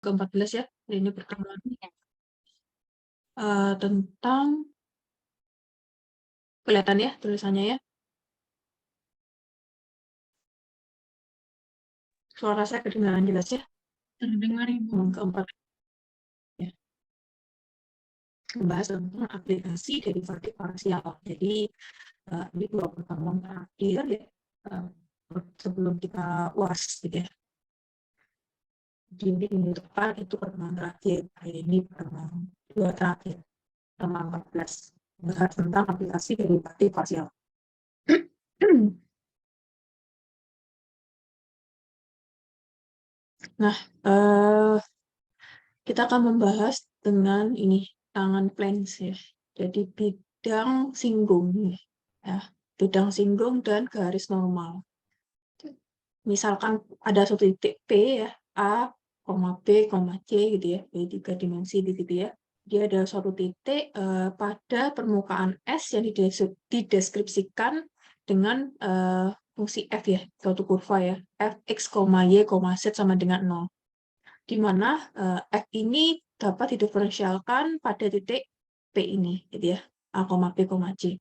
ke-14 ya. Ini pertemuan tentang kelihatan ya tulisannya ya. Suara saya kedengaran jelas ya. Terdengar Ibu. Keempat ya. Membahas tentang aplikasi derivatif parsial. Jadi ini 2 pertemuan terakhir ya. Sebelum kita UAS gitu ya. Jadi minggu depan itu pertemuan terakhir. Hari ini pertemuan 2 terakhir. Pertemuan 14. Membahas tentang aplikasi derivatif parsial. Nah, kita akan membahas dengan ini tangan planes ya. Jadi bidang singgung ya. Bidang singgung dan garis normal. Misalkan ada suatu titik P ya, A, B, C gitu ya, di 3 dimensi di situ ya. Dia ada suatu titik pada permukaan S yang dideskripsikan dengan fungsi F ya, suatu kurva ya, F, X, Y, Z sama dengan 0. Di mana F ini dapat didiferensialkan pada titik P ini, gitu ya, A, B, C.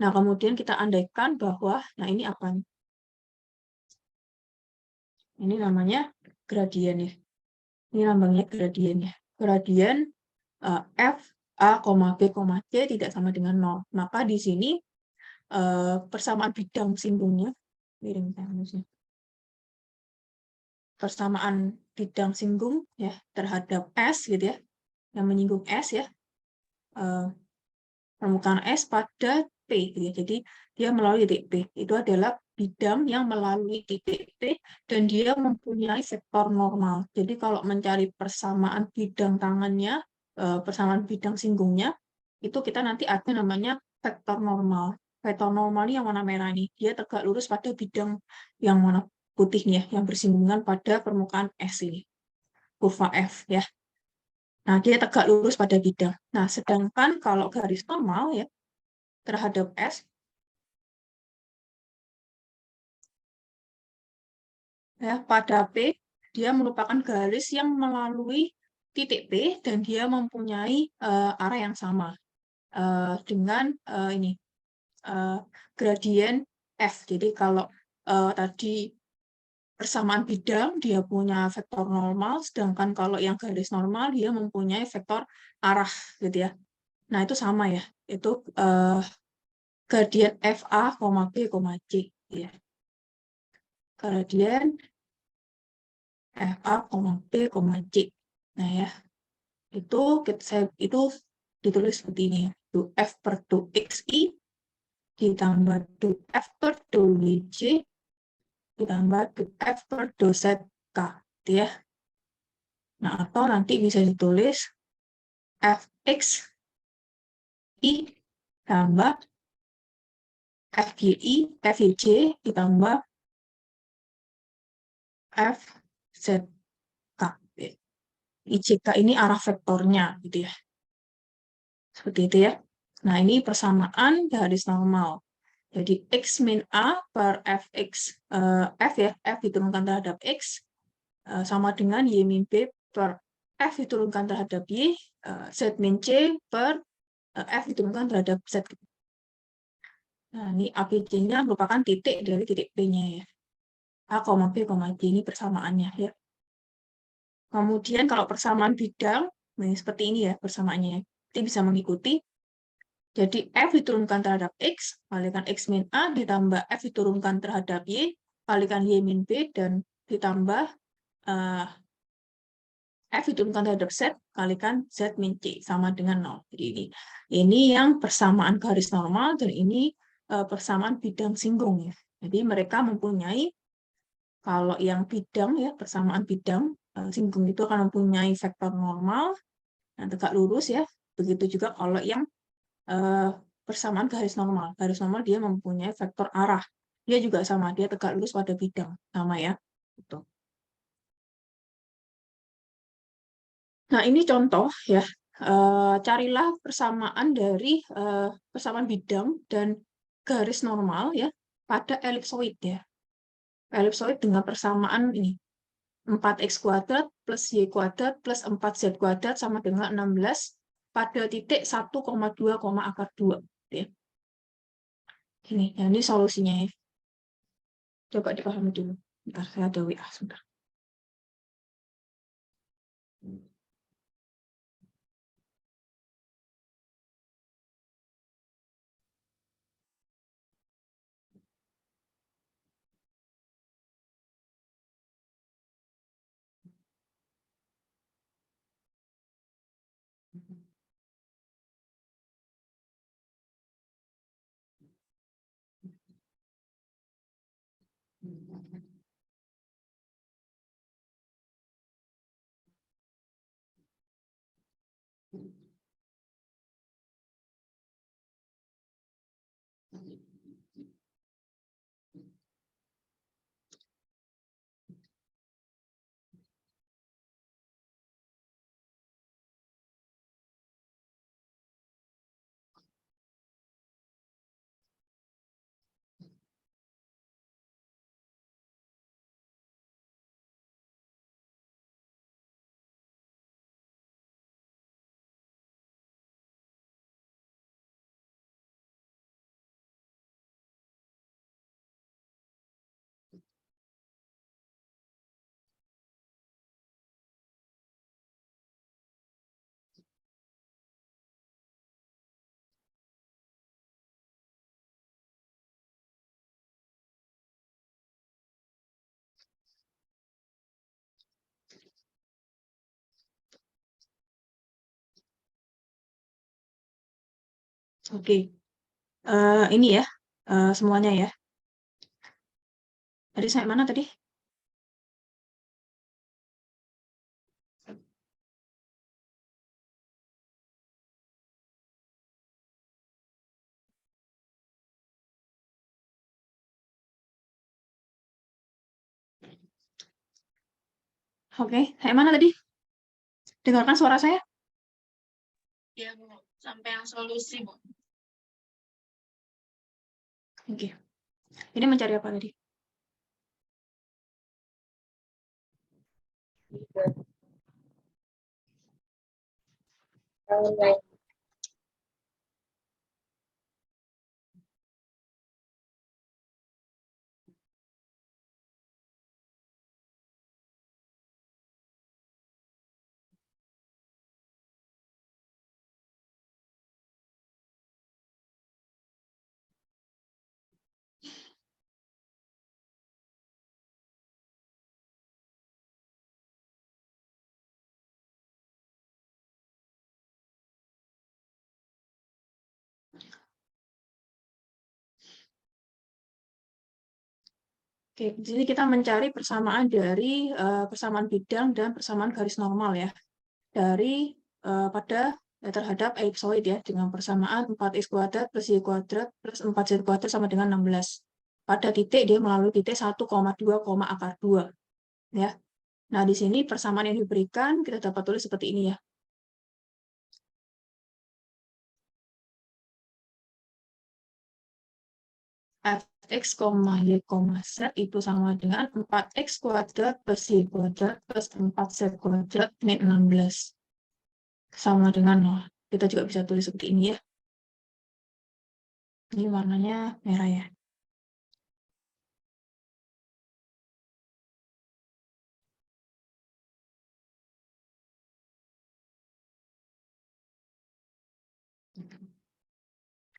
Nah, kemudian kita andaikan bahwa, nah ini apa nih? Ini namanya gradien ya. Ini lambangnya gradien ya. Gradien F, A, B, C tidak sama dengan 0. Maka di sini persamaan bidang singgungnya, miring tangannya. Persamaan bidang singgung ya terhadap S gitu ya, yang menyinggung S ya, permukaan S pada P gitu ya. Jadi dia melalui titik P. Itu adalah bidang yang melalui titik P dan dia mempunyai vektor normal. Jadi kalau mencari persamaan bidang tangannya, persamaan bidang singgungnya, itu kita nanti ada namanya vektor normal. Vektor normal ini yang warna merah ini, dia tegak lurus pada bidang yang warna putih nih ya, yang bersinggungan pada permukaan S ini, kurva F ya. Nah, dia tegak lurus pada bidang. Nah, sedangkan kalau garis normal ya, terhadap S, ya, pada P, dia merupakan garis yang melalui titik P dan dia mempunyai arah yang sama dengan ini gradien F. Jadi kalau tadi persamaan bidang dia punya vektor normal, sedangkan kalau yang garis normal dia mempunyai vektor arah gitu ya. Nah, itu sama ya. Itu gradien FA, B, C ya. Gradien FA, B, C. Nah ya, itu ditulis seperti ini. F per 2xi ditambah 2f per 2yj ditambah 2f per 2zk gitu ya. Nah, atau nanti bisa ditulis fx i tambah fjj ditambah fzk. IJK ini arah vektornya gitu ya. Seperti itu ya. Nah, ini persamaan garis normal. Jadi X min A per Fx, F ya, F diturunkan terhadap X, sama dengan Y min B per F diturunkan terhadap Y, Z min C per F diturunkan terhadap Z. Nah, ini ABCD-nya merupakan titik dari titik P-nya ya. A, B, C ini persamaannya ya. Kemudian kalau persamaan bidang, nah seperti ini ya persamaannya. Kita bisa mengikuti. Jadi F diturunkan terhadap X, kalikan X min A, ditambah F diturunkan terhadap Y, kalikan Y min B, dan ditambah F diturunkan terhadap Z, kalikan Z min C, sama dengan 0. Jadi ini yang persamaan garis normal, dan ini persamaan bidang singgung ya. Jadi mereka mempunyai, kalau yang bidang ya, persamaan bidang singgung itu akan mempunyai vektor normal yang tegak lurus ya. Begitu juga kalau yang persamaan garis normal. Garis normal dia mempunyai vektor arah. Dia juga sama, dia tegak lurus pada bidang. Sama ya. Gitu. Nah, ini contoh ya. Carilah persamaan dari persamaan bidang dan garis normal ya pada elipsoid ya. Elipsoid dengan persamaan ini 4x kuadrat plus y kuadrat plus 4z kuadrat sama dengan 16 pada titik 1,2, akar 2. Ya. Ini solusinya ya. Coba dipahami dulu. Bentar, saya ada WA sebentar. Oke, ini ya semuanya ya. Tadi sampai mana tadi? Oke, sampai mana tadi? Dengarkan suara saya? Ya, Bu. Sampai yang solusi, Bu. Oke. Ini mencari apa tadi? Oke, jadi kita mencari persamaan dari persamaan bidang dan persamaan garis normal ya. Dari pada terhadap elipsoid ya, dengan persamaan 4x kuadrat plus y kuadrat plus 4z kuadrat sama dengan 16. Pada titik dia melalui titik 1,2, akar 2. Ya. Nah, di sini persamaan yang diberikan kita dapat tulis seperti ini ya. Fx, y, z itu sama dengan 4x kuadrat plus y kuadrat plus 4z kuadrat min 16. Sama dengan 0. Kita juga bisa tulis seperti ini ya. Ini warnanya merah ya.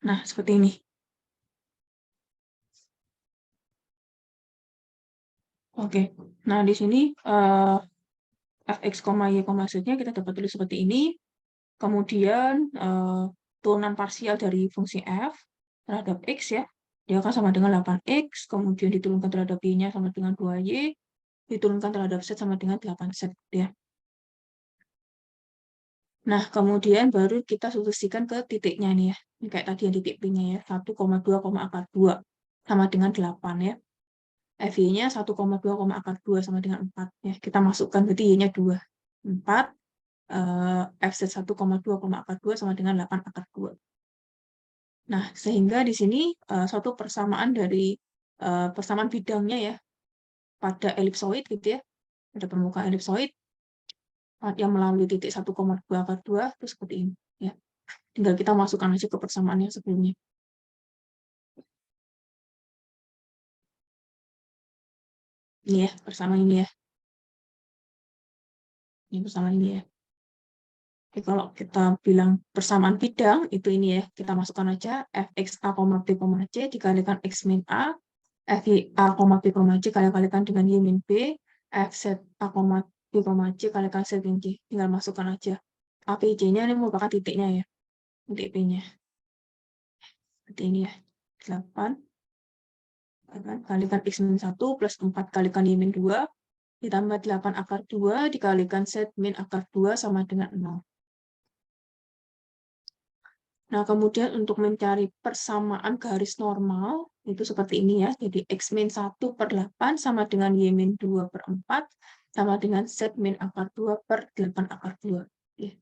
Nah, seperti ini. Oke. Nah, di sini fx, y, z-nya kita dapat tulis seperti ini. Kemudian turunan parsial dari fungsi f terhadap x ya. Dia akan sama dengan 8x, kemudian diturunkan terhadap y-nya sama dengan 2y, diturunkan terhadap z sama dengan 8z ya. Nah, kemudian baru kita solusikan ke titiknya nih ya. Ini kayak tadi yang titik P-nya ya, 1,2, akar 2 sama dengan 8 ya. FY-nya 1,2, akar 2 sama dengan 4 ya. Kita masukkan berarti Y-nya 2. 4 FZ 1,2, akar 2 sama dengan 8 akar 2. Nah, sehingga di sini suatu persamaan dari persamaan bidangnya ya pada elipsoid gitu ya. ada permukaan elipsoid yang melalui titik 1,2 akar 2 itu seperti ini ya. Tinggal kita masukkan aja ke persamaan yang sebelumnya. Ini ya, persamaan ini ya. Ini persamaan ini ya. Jadi kalau kita bilang persamaan bidang, itu ini ya, kita masukkan aja fx a, b, c dikalikan x min a, f a, b, c kalikan dengan y min b, fz a, b, c kalikan z min c. Tinggal masukkan aja. A, B, C-nya ini merupakan titiknya ya. Titik P-nya. Seperti ini ya. 8 kalikan x min 1 plus 4 kalikan y min 2 ditambah 8 akar 2 dikalikan z min akar 2 sama dengan 0. Nah, kemudian untuk mencari persamaan garis normal, itu seperti ini ya. Jadi x min 1 per 8 sama dengan y min 2 per 4 sama dengan z min akar 2 per 8 akar 2. Ya.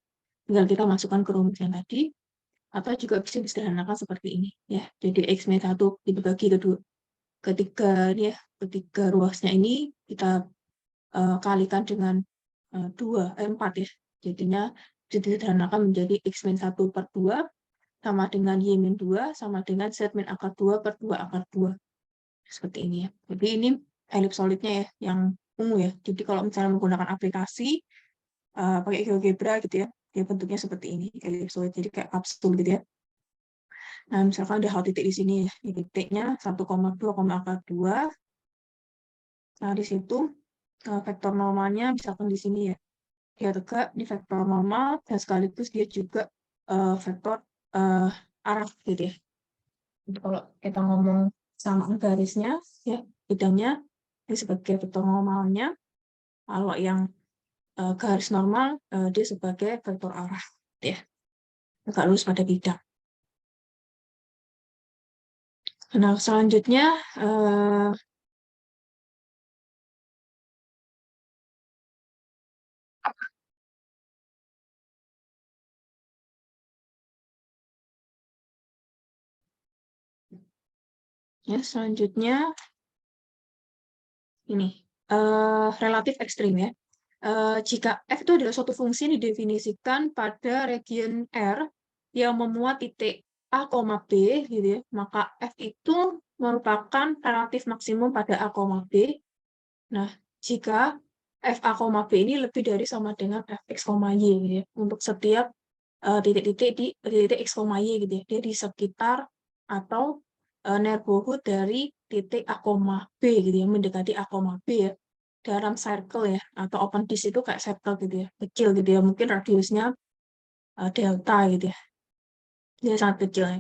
Tinggal kita masukkan ke rumus yang tadi, atau juga bisa disederhanakan seperti ini. Ya. Jadi x min 1 dibagi kedua. Ketiga ruasnya ini kita kalikan dengan 4 ya. Jadinya disederhanakan menjadi x min 1 per 2 sama dengan y min 2 sama dengan z min akar 2 per 2 akar 2. Seperti ini ya. Jadi ini elipsoidnya ya, yang ungu ya. Jadi kalau misalnya menggunakan aplikasi, pakai GeoGebra gitu ya, dia bentuknya seperti ini, elipsoid. Jadi kayak kapsul gitu ya. Nah, misalkan ada hal titik di sini ya, di titiknya 1,2, akar 2. Nah, di situ vektor normalnya misalkan di sini ya. Dia tegak di vektor normal dan sekaligus dia juga vektor arah gitu ya. Jadi kalau kita ngomong sama garisnya ya, bidangnya ini sebagai vektor normalnya. Kalau yang garis normal dia sebagai vektor arah ya. Tegak lurus pada bidang. Nah, selanjutnya ya, selanjutnya ini relatif ekstrim ya. Jika f itu adalah suatu fungsi yang didefinisikan pada region R yang memuat titik A, B gitu ya, maka f itu merupakan relatif maksimum pada A, B. Nah, jika f A, B ini lebih dari sama dengan fx, y gitu ya, untuk setiap titik-titik di titik x, y gitu ya, dia di sekitar atau neighborhood dari titik A, B gitu ya, mendekati A, B ya, dalam circle ya, atau open disk itu kayak circle gitu ya, kecil gitu ya, mungkin radiusnya delta gitu ya, dia sangat kecil ya.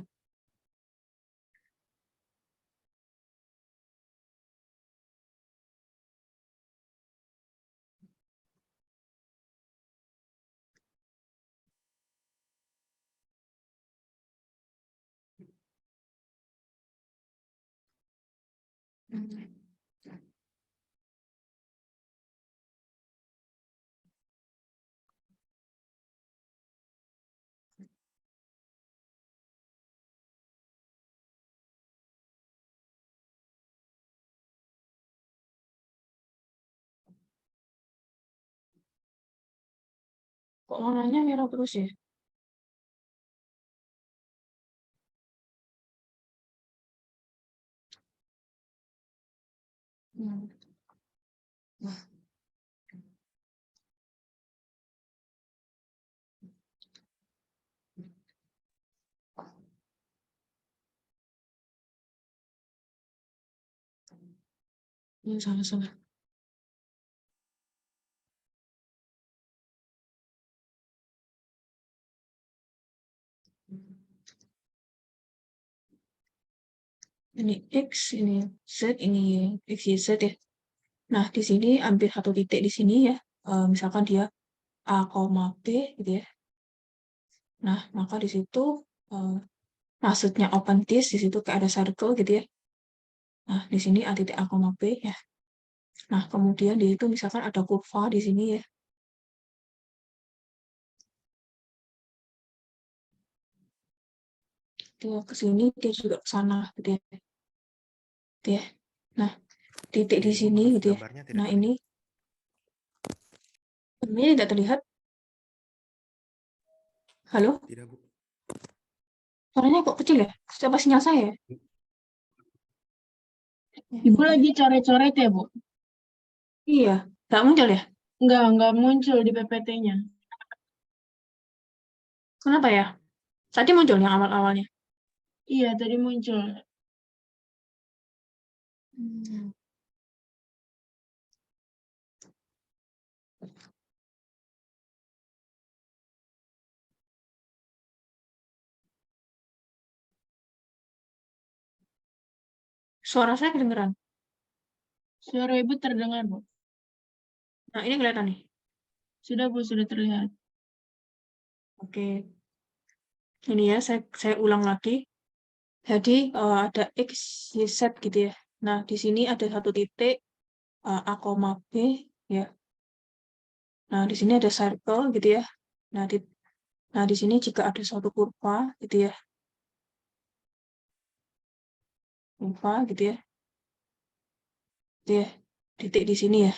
Kok warnanya merah terus ya? Hmm. Ini salah-salah. Ini X, ini Z, ini X, Y, Z ya. Nah, di sini ambil satu titik di sini ya. Misalkan dia A, B gitu ya. Nah, maka di situ maksudnya open disk, di situ kayak ada circle gitu ya. Nah, di sini A titik A, B ya. Nah, kemudian di situ misalkan ada kurva di sini ya. Dia ke sini, dia juga ke sana gitu ya. Gitu ya. Nah, titik di sini gitu ya. Gambarnya tidak Nah, terlihat. ini Ini tidak terlihat. Halo? Tidak, Bu. Suaranya kok kecil ya? Siapa sinyal saya? Ibu lagi coret-coret ya, Bu? Iya, nggak muncul ya? Enggak muncul di PPT-nya. Kenapa ya? Tadi muncul yang awal-awalnya. Iya, tadi muncul. Hmm. Suara saya kedengeran. Suara Ibu terdengar, Bu. Nah, ini kelihatan nih. Sudah, Bu, sudah terlihat. Oke. Ini ya, saya ulang lagi. Jadi, ada X, Y, Z gitu ya. Nah, di sini ada satu titik, A, B, ya. Nah, di sini ada circle gitu ya. Nah, di sini juga ada suatu kurva gitu ya. Kurva gitu ya. Gitu ya. Titik di sini ya.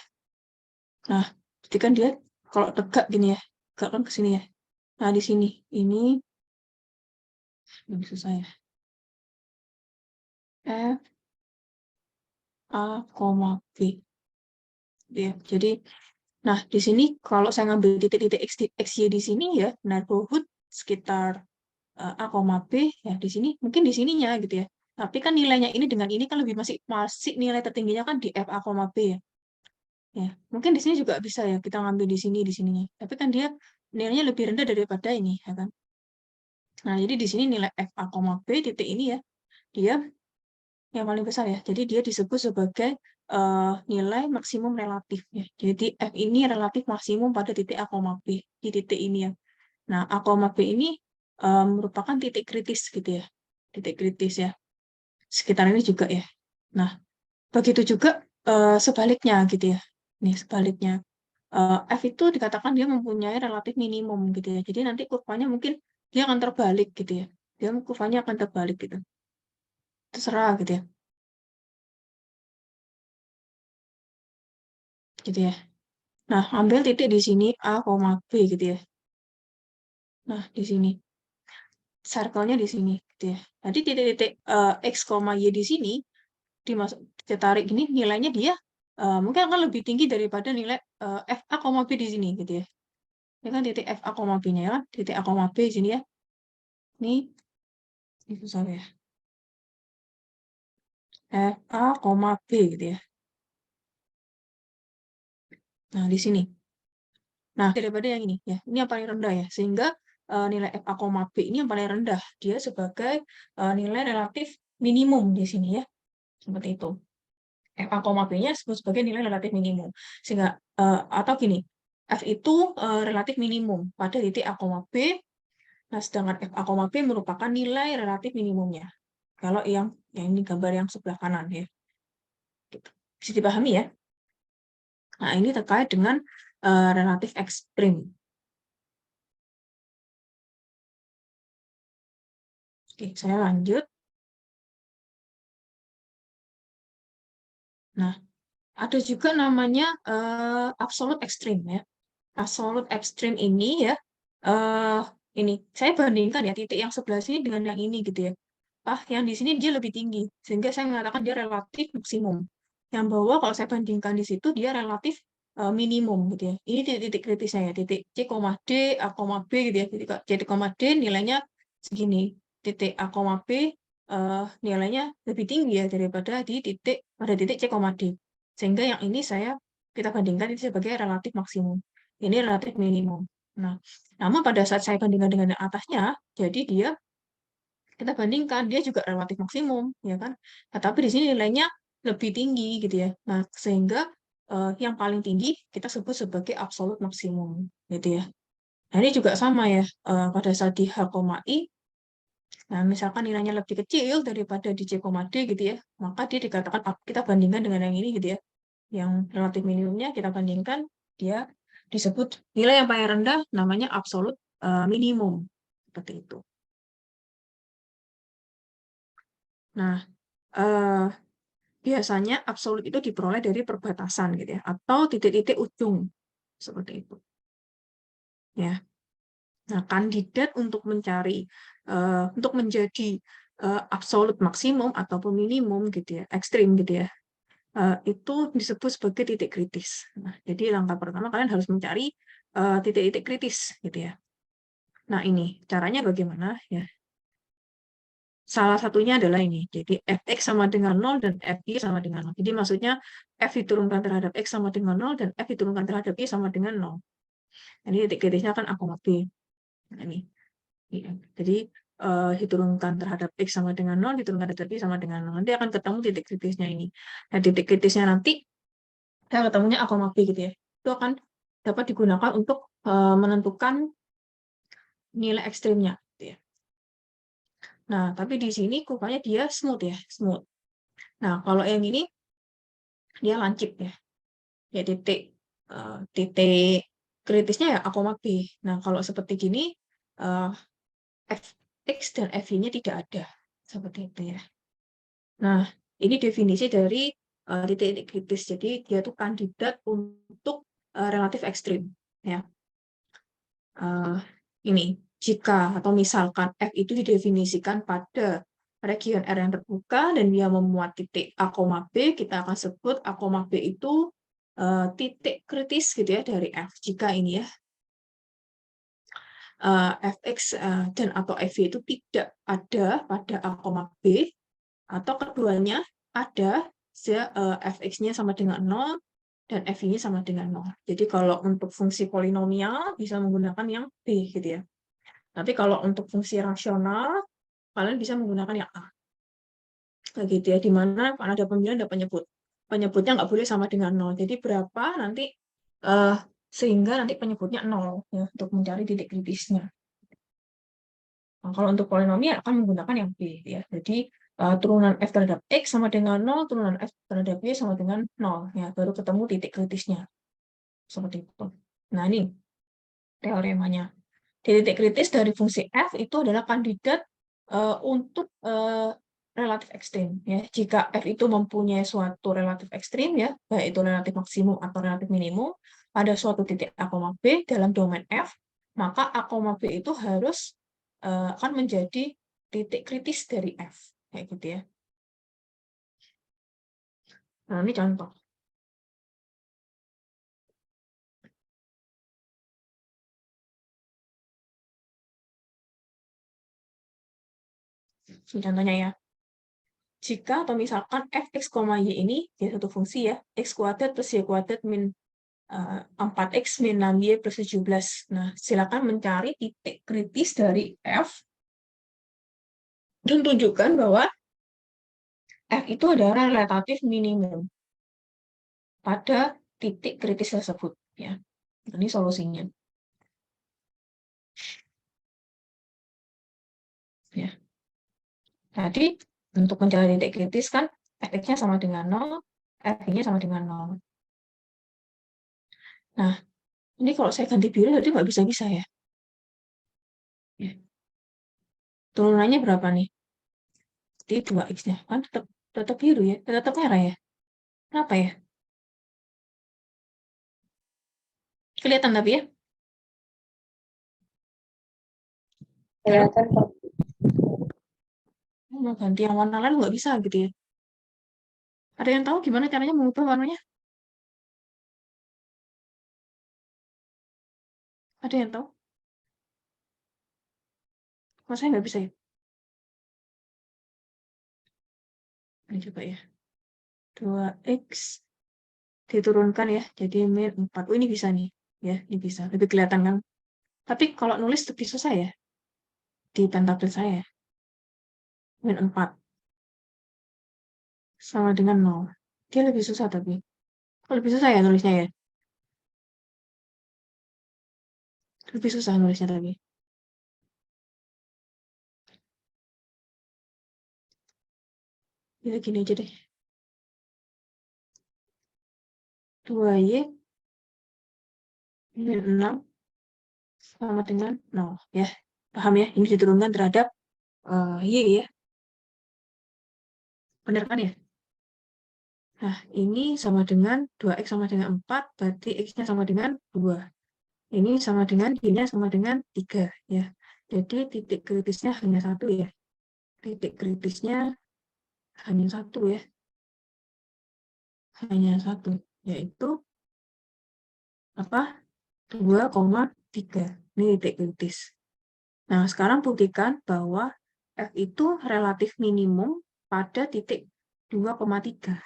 Nah, jadi kan dia kalau tegak gini ya. Tegak kan ke sini ya. Nah, di sini. Ini susah ya. F, A, B. Ya, jadi, nah, di sini kalau saya ngambil titik-titik X, Y di sini ya, neighborhood sekitar A, B, ya di sini, mungkin di sininya gitu ya. Tapi kan nilainya ini dengan ini kan masih nilai tertingginya kan di F, A, B ya. Ya, mungkin di sini juga bisa ya kita ngambil di sini di sininya. Tapi kan dia nilainya lebih rendah daripada ini ya kan. Nah, jadi di sini nilai F, A, B titik ini ya, dia yang paling besar ya. Jadi dia disebut sebagai nilai maksimum relatif ya. Jadi F ini relatif maksimum pada titik A, B di titik ini ya. Nah, A, B ini merupakan titik kritis gitu ya. Titik kritis ya. Sekitar ini juga ya. Nah, begitu juga sebaliknya gitu ya. Nih, sebaliknya. F itu dikatakan dia mempunyai relatif minimum gitu ya. Jadi nanti kurvanya mungkin dia akan terbalik gitu ya. Dia kurvanya akan terbalik gitu. Terserah gitu ya. Gitu ya. Nah, ambil titik di sini A, B gitu ya. Nah, di sini. Circle-nya di sini gitu ya. Jadi titik-titik X, Y di sini ditarik gini nilainya dia mungkin akan lebih tinggi daripada nilai F, A, B di sini gitu ya. Ini kan titik F, A, B-nya ya kan. Titik A, B di sini ya. Ini susah ya. F, A, B gitu ya. Nah, di sini. Nah, daripada yang ini ya. Ini yang paling rendah ya. Sehingga nilai F, A, B ini yang paling rendah. Dia sebagai nilai relatif minimum di sini ya. Seperti itu. F, A, B-nya disebut sebagai nilai relatif minimum. Sehingga, atau gini, F itu relatif minimum pada titik A, B. Nah, sedangkan F, A, B merupakan nilai relatif minimumnya. Kalau yang ini gambar yang sebelah kanan ya. Gitu. Bisa dipahami ya? Nah, ini terkait dengan relatif ekstrim. Oke, saya lanjut. Nah, ada juga namanya absolute extreme ya. Absolute extreme ini ya, ini saya bandingkan ya titik yang sebelah sini dengan yang ini gitu ya. Yang di sini dia lebih tinggi, sehingga saya mengatakan dia relatif maksimum. Yang bawah kalau saya bandingkan di situ dia relatif minimum gitu ya. Ini titik-titik kritisnya ya, titik C, D, A, B gitu ya. Titik C, D nilainya segini. Titik A, B nilainya lebih tinggi ya daripada pada titik C, D. Sehingga yang ini kita bandingkan itu sebagai relatif maksimum. Ini relatif minimum. Nah, namun pada saat saya bandingkan dengan yang atasnya, jadi kita bandingkan dia juga relatif maksimum, ya kan? Nah, tapi di sini nilainya lebih tinggi gitu ya. Nah, sehingga yang paling tinggi kita sebut sebagai absolut maksimum, gitu ya. Nah, ini juga sama ya, pada saat di H, I, nah misalkan nilainya lebih kecil daripada di C, D gitu ya, maka dia dikatakan kita bandingkan dengan yang ini gitu ya. Yang relatif minimumnya kita bandingkan dia disebut nilai yang paling rendah namanya absolut minimum seperti itu. Nah, biasanya absolut itu diperoleh dari perbatasan gitu ya, atau titik-titik ujung seperti itu. ya. Nah, kandidat untuk mencari untuk menjadi absolute maksimum ataupun minimum gitu ya, ekstrim gitu ya. Itu disebut sebagai titik kritis. Nah, jadi langkah pertama kalian harus mencari titik-titik kritis gitu ya. Nah, ini caranya bagaimana ya? Salah satunya adalah ini. Jadi fx sama dengan 0 dan fy sama dengan 0. Jadi maksudnya f diturunkan terhadap x sama dengan 0 dan f diturunkan terhadap y sama dengan 0. Jadi titik kritisnya kan A, B. Nah, ini. Iya. Jadi diturunkan terhadap x sama dengan 0, diturunkan terhadap y sama dengan 0. Nanti akan ketemu titik kritisnya ini. Nah, titik kritisnya nanti saya ketemunya A, B gitu ya. Itu akan dapat digunakan untuk menentukan nilai ekstrimnya. Gitu ya. Nah, tapi di sini kurvanya dia smooth ya, smooth. Nah, kalau yang ini dia lancip ya. Ya titik kritisnya ya A, B. Nah, kalau seperti gini fx dan fy-nya tidak ada. Seperti itu ya. Nah, ini definisi dari titik kritis. Jadi dia itu kandidat untuk relatif ekstrim ya. Ini jika atau misalkan f itu didefinisikan pada region R yang terbuka dan dia memuat titik A, B, kita akan sebut A, B itu titik kritis gitu ya dari f. Jika ini ya fx dan atau fy itu tidak ada pada A, B atau keduanya ada fx-nya sama dengan 0 dan fy-nya sama dengan 0. Jadi kalau untuk fungsi polinomial bisa menggunakan yang B gitu ya. Tapi kalau untuk fungsi rasional kalian bisa menggunakan yang A. Kayak gitu ya, di mana ada pemilihan ada penyebut. Penyebutnya nggak boleh sama dengan 0. Jadi berapa nanti sehingga nanti penyebutnya 0 ya, untuk mencari titik kritisnya. Nah, kalau untuk polinomial akan menggunakan yang B ya. Jadi turunan f terhadap x sama dengan 0, turunan f terhadap y sama dengan 0 ya, baru ketemu titik kritisnya. Seperti itu. Nah, ini teoremanya. Titik kritis dari fungsi f itu adalah kandidat untuk relatif ekstrim ya. Jika f itu mempunyai suatu relatif ekstrim ya, baik itu relatif maksimum atau relatif minimum pada suatu titik A, B dalam domain f, maka A, B itu harus akan menjadi titik kritis dari f kayak gitu ya. Nah, ini contoh. Ini contohnya ya. Jika atau misalkan fx, y ini dia satu fungsi ya, x kuadrat plus y kuadrat min 4x min 6y plus 17. Nah, silakan mencari titik kritis dari f dan tunjukkan bahwa f itu adalah relatif minimum pada titik kritis tersebut. Ya, ini solusinya. Ya. Jadi, untuk mencari titik kritis kan fx-nya sama dengan 0, f-nya sama dengan 0. Nah, ini kalau saya ganti biru berarti nggak bisa-bisa ya. Ya. Turunannya berapa nih? Jadi 2x-nya. Kan tetap biru ya, tetap merah ya. Kenapa ya? Kelihatan tapi ya? Kelihatan kok. Mau ganti yang warna lain nggak bisa gitu ya. Ada yang tahu gimana caranya mengubah warnanya? Ada yang tahu? Kalau saya nggak bisa ya. Ini coba ya. 2x diturunkan ya. Jadi min 4. Oh, ini bisa nih. Ya, ini bisa. Lebih kelihatan kan? Tapi kalau nulis lebih susah ya. Di pentabel saya. Min 4 sama dengan 0. Dia lebih susah tapi. Oh, lebih susah ya nulisnya ya? Lebih susah nulisnya tapi. Ya gini aja deh. 2y min 6 sama dengan 0. Ya, paham ya? Ini diturunkan terhadap y ya. Benar kan ya? Nah, ini sama dengan 2x sama dengan 4, berarti x-nya sama dengan 2. Ini sama dengan D-nya sama dengan 3 ya. Jadi titik kritisnya hanya 1 ya. Titik kritisnya hanya 1 ya. Hanya 1, yaitu apa? 2,3. Ini titik kritis. Nah, sekarang buktikan bahwa F itu relatif minimum pada titik 2,3.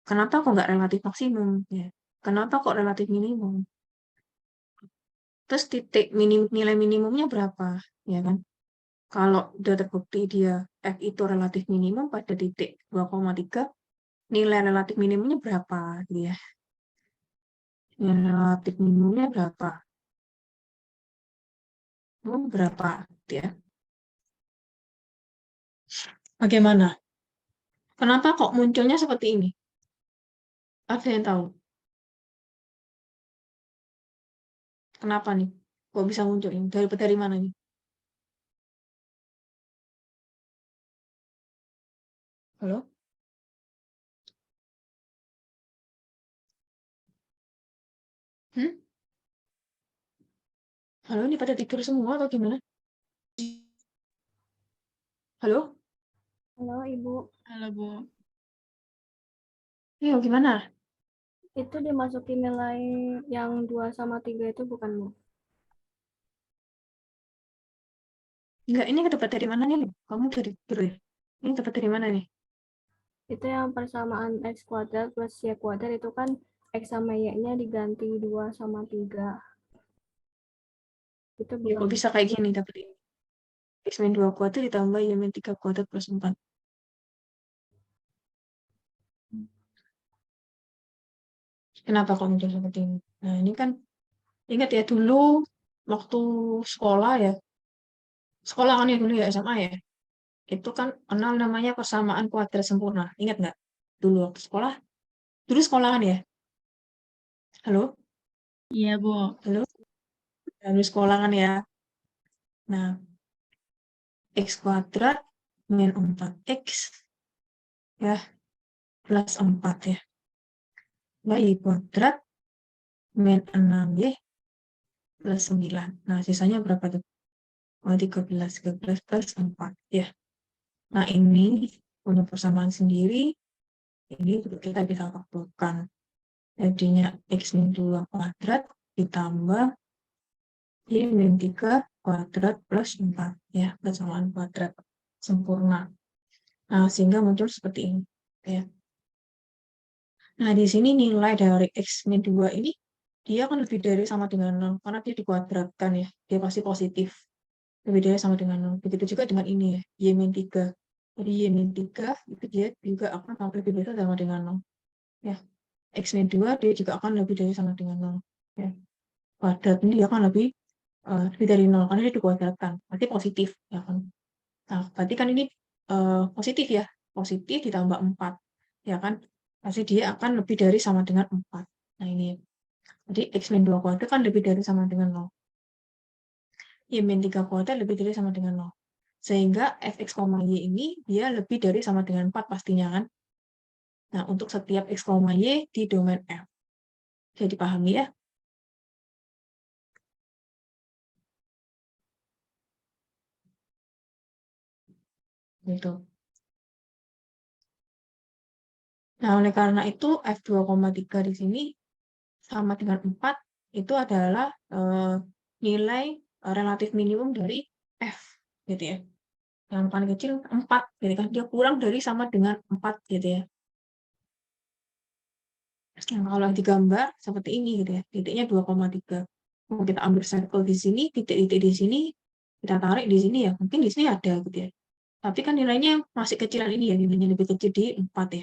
Kenapa kok nggak relatif maksimum? Ya. Kenapa kok relatif minimum? Terus titik nilai minimumnya berapa? Ya kan? Kalau udah terbukti dia F itu relatif minimum pada titik 2,3, nilai relatif minimumnya berapa? Gitu ya. Nilai relatif minimumnya berapa? Berapa? Gitu ya. Bagaimana? Kenapa kok munculnya seperti ini? Ada yang tahu? Kenapa nih? Kok bisa muncul ini? Dari mana nih? Halo? Hmm? Halo, ini pada tidur semua atau gimana? Halo? Halo Ibu, Halo, Bu. Iya, gimana? itu dimasuki nilai yang 2 sama 3 itu bukan Bu? Enggak, ini dapat dari mana nih? Kamu dari tidur ya? Ini dapat dari mana nih? Itu yang persamaan X kuadrat plus Y kuadrat itu kan X sama Y-nya diganti 2 sama 3. Itu Ya, bukan. kok bisa kayak gini dapat ini? X min 2 kuadrat ditambah Y min 3 kuadrat plus 4. Kenapa kok muncul seperti ini? Nah, ini kan ingat ya dulu waktu sekolah ya. Sekolah kan ya dulu ya SMA ya. Itu kan kenal namanya persamaan kuadrat sempurna. Ingat nggak? Dulu waktu sekolah. Dulu sekolahan ya? Halo? Iya, Bu. Halo? Dulu sekolahan ya. Nah, X kuadrat min 4X ya plus 4 ya. Y kuadrat min 6Y plus 9. Nah, sisanya berapa tuh? Oh, 13 plus 4 ya. Nah, ini punya persamaan sendiri. Ini kita bisa lakukan. Jadinya X min 2 kuadrat ditambah Y min 3 kuadrat plus 4 ya, persamaan kuadrat sempurna. Nah, sehingga muncul seperti ini ya. Nah, di sini nilai dari X min 2 ini dia kan lebih dari sama dengan 0 karena dia dikuadratkan ya. Dia pasti positif. Lebih dari sama dengan 0. Begitu juga dengan ini ya, Y min 3. Jadi Y min 3 itu dia juga akan lebih dari sama dengan 0 ya. X min 2 dia juga akan lebih dari sama dengan 0 ya. Kuadrat ini dia akan lebih dari 0 karena dia dikuadratkan. Berarti positif ya kan. Nah, berarti kan ini positif ya. Positif ditambah 4 ya kan. Pasti dia akan lebih dari sama dengan 4. Nah, ini. Jadi X min 2 kuadrat kan lebih dari sama dengan 0. Y min 3 kuadrat lebih dari sama dengan 0. Sehingga fx, y ini dia lebih dari sama dengan 4 pastinya kan. Nah, untuk setiap x, y di domain F. Jadi dipahami ya? Gitu. Nah, oleh karena itu F2,3 di sini sama dengan 4 itu adalah nilai relatif minimum dari F gitu ya. Yang paling kecil 4 gitu kan. Dia kurang dari sama dengan 4 gitu ya. Nah, kalau digambar seperti ini gitu ya. Titiknya 2,3. Mau kita ambil circle di sini, titik-titik di sini, kita tarik di sini ya. Mungkin di sini ada gitu ya. Tapi kan nilainya masih kecilan ini ya, nilainya lebih kecil di 4 ya.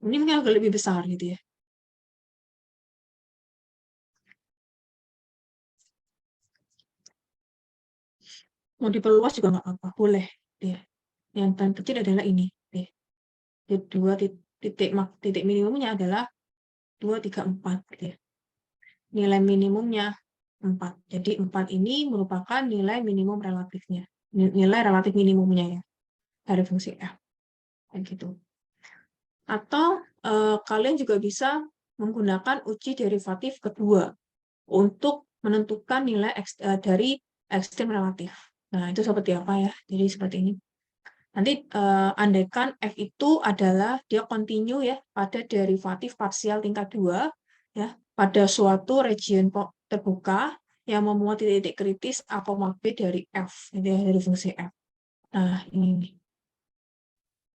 Ini mungkin agak lebih besar gitu ya. Mau diperluas juga nggak apa-apa, boleh. Ya. Yang paling kecil adalah ini. Ya. Jadi titik minimumnya adalah 2, 3, 4. Gitu ya. Nilai minimumnya 4. Jadi 4 ini merupakan nilai minimum relatifnya. Nilai relatif minimumnya ya, dari fungsi F. Kayak gitu. Atau kalian juga bisa menggunakan uji derivatif kedua untuk menentukan nilai dari ekstrim relatif. Nah, itu seperti apa ya? Jadi seperti ini. Nanti andaikan F itu adalah dia continue ya pada derivatif parsial tingkat 2 ya pada suatu region terbuka yang memuat titik-titik kritis A, B dari F, gitu ya, dari fungsi F. Nah, ini.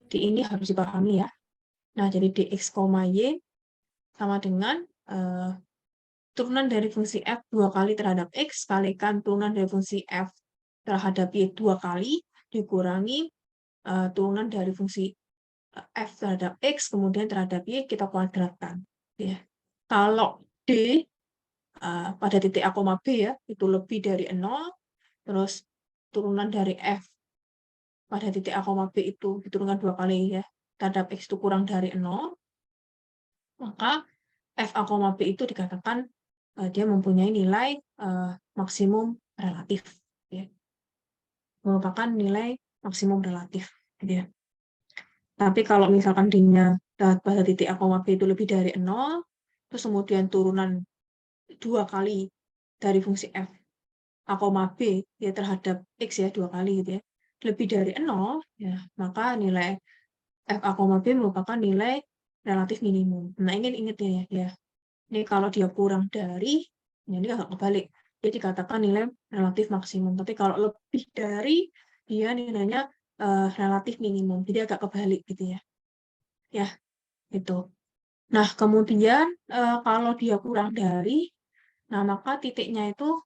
Ini harus dipahami ya. Nah, jadi dx, y sama dengan turunan dari fungsi f 2 kali terhadap x kalikan turunan dari fungsi f terhadap y 2 kali dikurangi turunan dari fungsi f terhadap x kemudian terhadap y kita kuadratkan. Ya. Kalau d pada titik A, B ya itu lebih dari 0, terus turunan dari f pada titik A, B itu diturunkan 2 kali ya terhadap x itu kurang dari 0, maka f A, B itu dikatakan dia mempunyai nilai maksimum relatif, ya. Merupakan nilai maksimum relatif, gitu ya. Tapi kalau misalkan dia pada titik A, B itu lebih dari 0, terus kemudian turunan 2 kali dari fungsi f A, B ya terhadap x ya 2 kali gitu ya, lebih dari 0, ya maka nilai f A, B merupakan nilai relatif minimum. Nah, ingat ya. Ini kalau dia kurang dari, ya ini agak kebalik. Dia dikatakan nilai relatif maksimum. Tapi kalau lebih dari, dia nilainya relatif minimum. Jadi agak kebalik gitu ya. Ya, gitu. Nah, kemudian kalau dia kurang dari, nah maka titiknya itu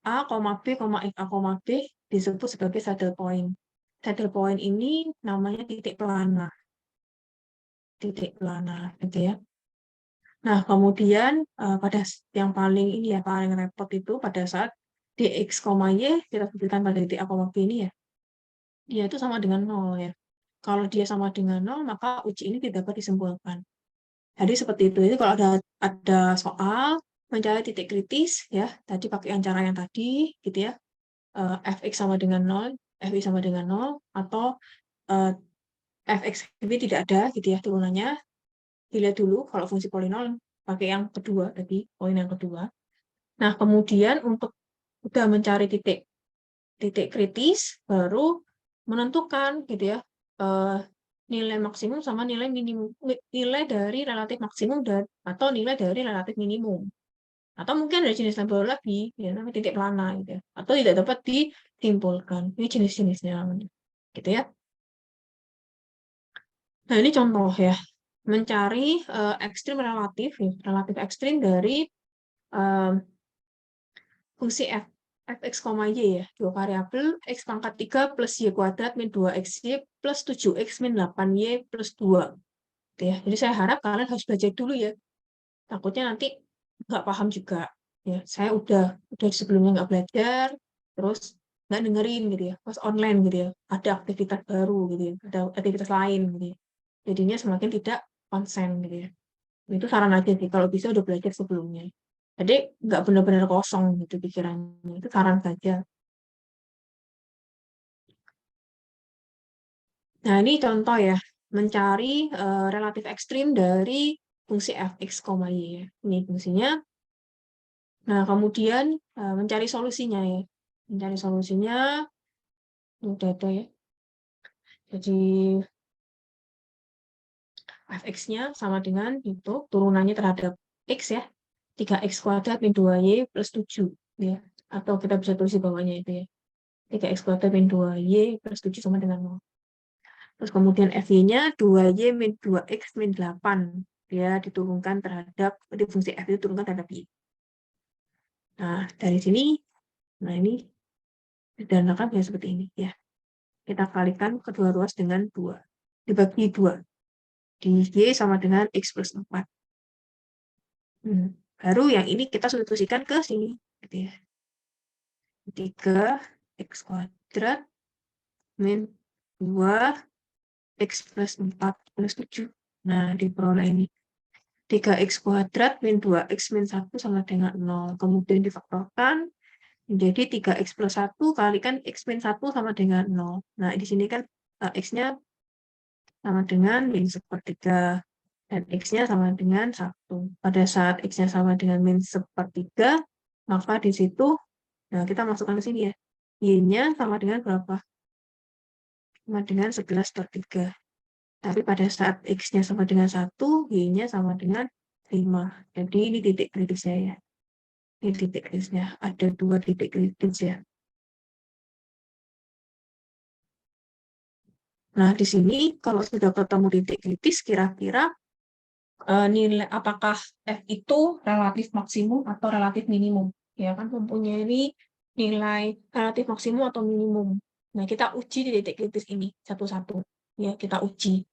A, B, X, A, B disebut sebagai saddle point. Saddle point ini namanya titik planar. Titik planar, gitu ya. Nah, kemudian pada yang paling ini ya paling repot itu pada saat dx, y kita berikan pada titik A, B ini ya, dia itu sama dengan 0 ya. Kalau dia sama dengan 0, maka uji ini tidak dapat disimpulkan. Jadi seperti itu. Jadi kalau ada soal mencari titik kritis ya, tadi pakai cara yang tadi gitu ya, fx sama dengan 0, fy sama dengan 0, atau fx tidak ada gitu ya turunannya. Dilihat dulu kalau fungsi polinom pakai yang kedua tadi, poin yang kedua. Nah, kemudian untuk udah mencari titik kritis baru menentukan gitu ya nilai maksimum sama nilai minimum, nilai dari relatif maksimum dan atau nilai dari relatif minimum. Atau mungkin ada jenis baru lagi ya namanya titik planar gitu ya. Atau tidak dapat disimpulkan. Ini jenis-jenisnya namanya. Gitu ya. Nah, ini contoh ya. Mencari ekstrim relatif ekstrim dari fungsi fx, y ya, dua variabel x pangkat 3 plus y kuadrat min 2xy plus 7x min 8y plus 2. Ya, jadi saya harap kalian harus belajar dulu ya. Takutnya nanti nggak paham juga. Ya, saya udah sebelumnya nggak belajar, terus nggak dengerin gitu ya, pas online gitu ya, ada aktivitas baru gitu ya, ada aktivitas lain gitu ya. Jadinya semakin tidak konsen gitu ya. Itu saran aja sih, kalau bisa udah belajar sebelumnya. Jadi nggak benar-benar kosong gitu pikirannya. Itu saran saja. Nah, ini contoh ya, mencari relatif ekstrim dari fungsi fx, y ya. Ini fungsinya. Nah, kemudian mencari solusinya ya. Mencari solusinya, udah ada ya. Jadi fx-nya sama dengan itu, turunannya terhadap x ya. 3x kuadrat min 2y plus 7 ya. Atau kita bisa tulis di bawahnya itu ya. 3x kuadrat min 2y plus 7 sama dengan 0. Terus kemudian FY-nya 2Y min 2X min 8. Dia diturunkan terhadap, di fungsi F itu diturunkan terhadap Y. Nah, dari sini, nah ini sederhanakan ya seperti ini ya. Kita kalikan kedua ruas dengan 2. Dibagi 2. Di Y sama dengan X plus 4. Baru yang ini kita substitusikan ke sini. Gitu ya. 3X kuadrat min 2X plus 4 plus 7. Nah, diperoleh ini. 3x kuadrat min 2x min 1 sama dengan 0. Kemudian difaktorkan menjadi 3x plus 1 kalikan x min 1 sama dengan 0. Nah, di sini kan x-nya sama dengan min 1/3. dan X-nya sama dengan 1. Pada saat X-nya sama dengan min 1/3, maka di situ, nah kita masukkan ke sini ya, Y-nya sama dengan berapa? Sama dengan 11/3. Tapi pada saat X-nya sama dengan 1, Y-nya sama dengan 5. Jadi ini titik kritisnya ya. Ini titik kritisnya. Ada 2 titik kritis ya. Nah, di sini kalau sudah ketemu titik kritis, kira-kira nilai apakah F itu relatif maksimum atau relatif minimum? Ya kan mempunyai nilai relatif maksimum atau minimum. Nah, kita uji di titik kritis ini satu-satu. Ya, kita uji.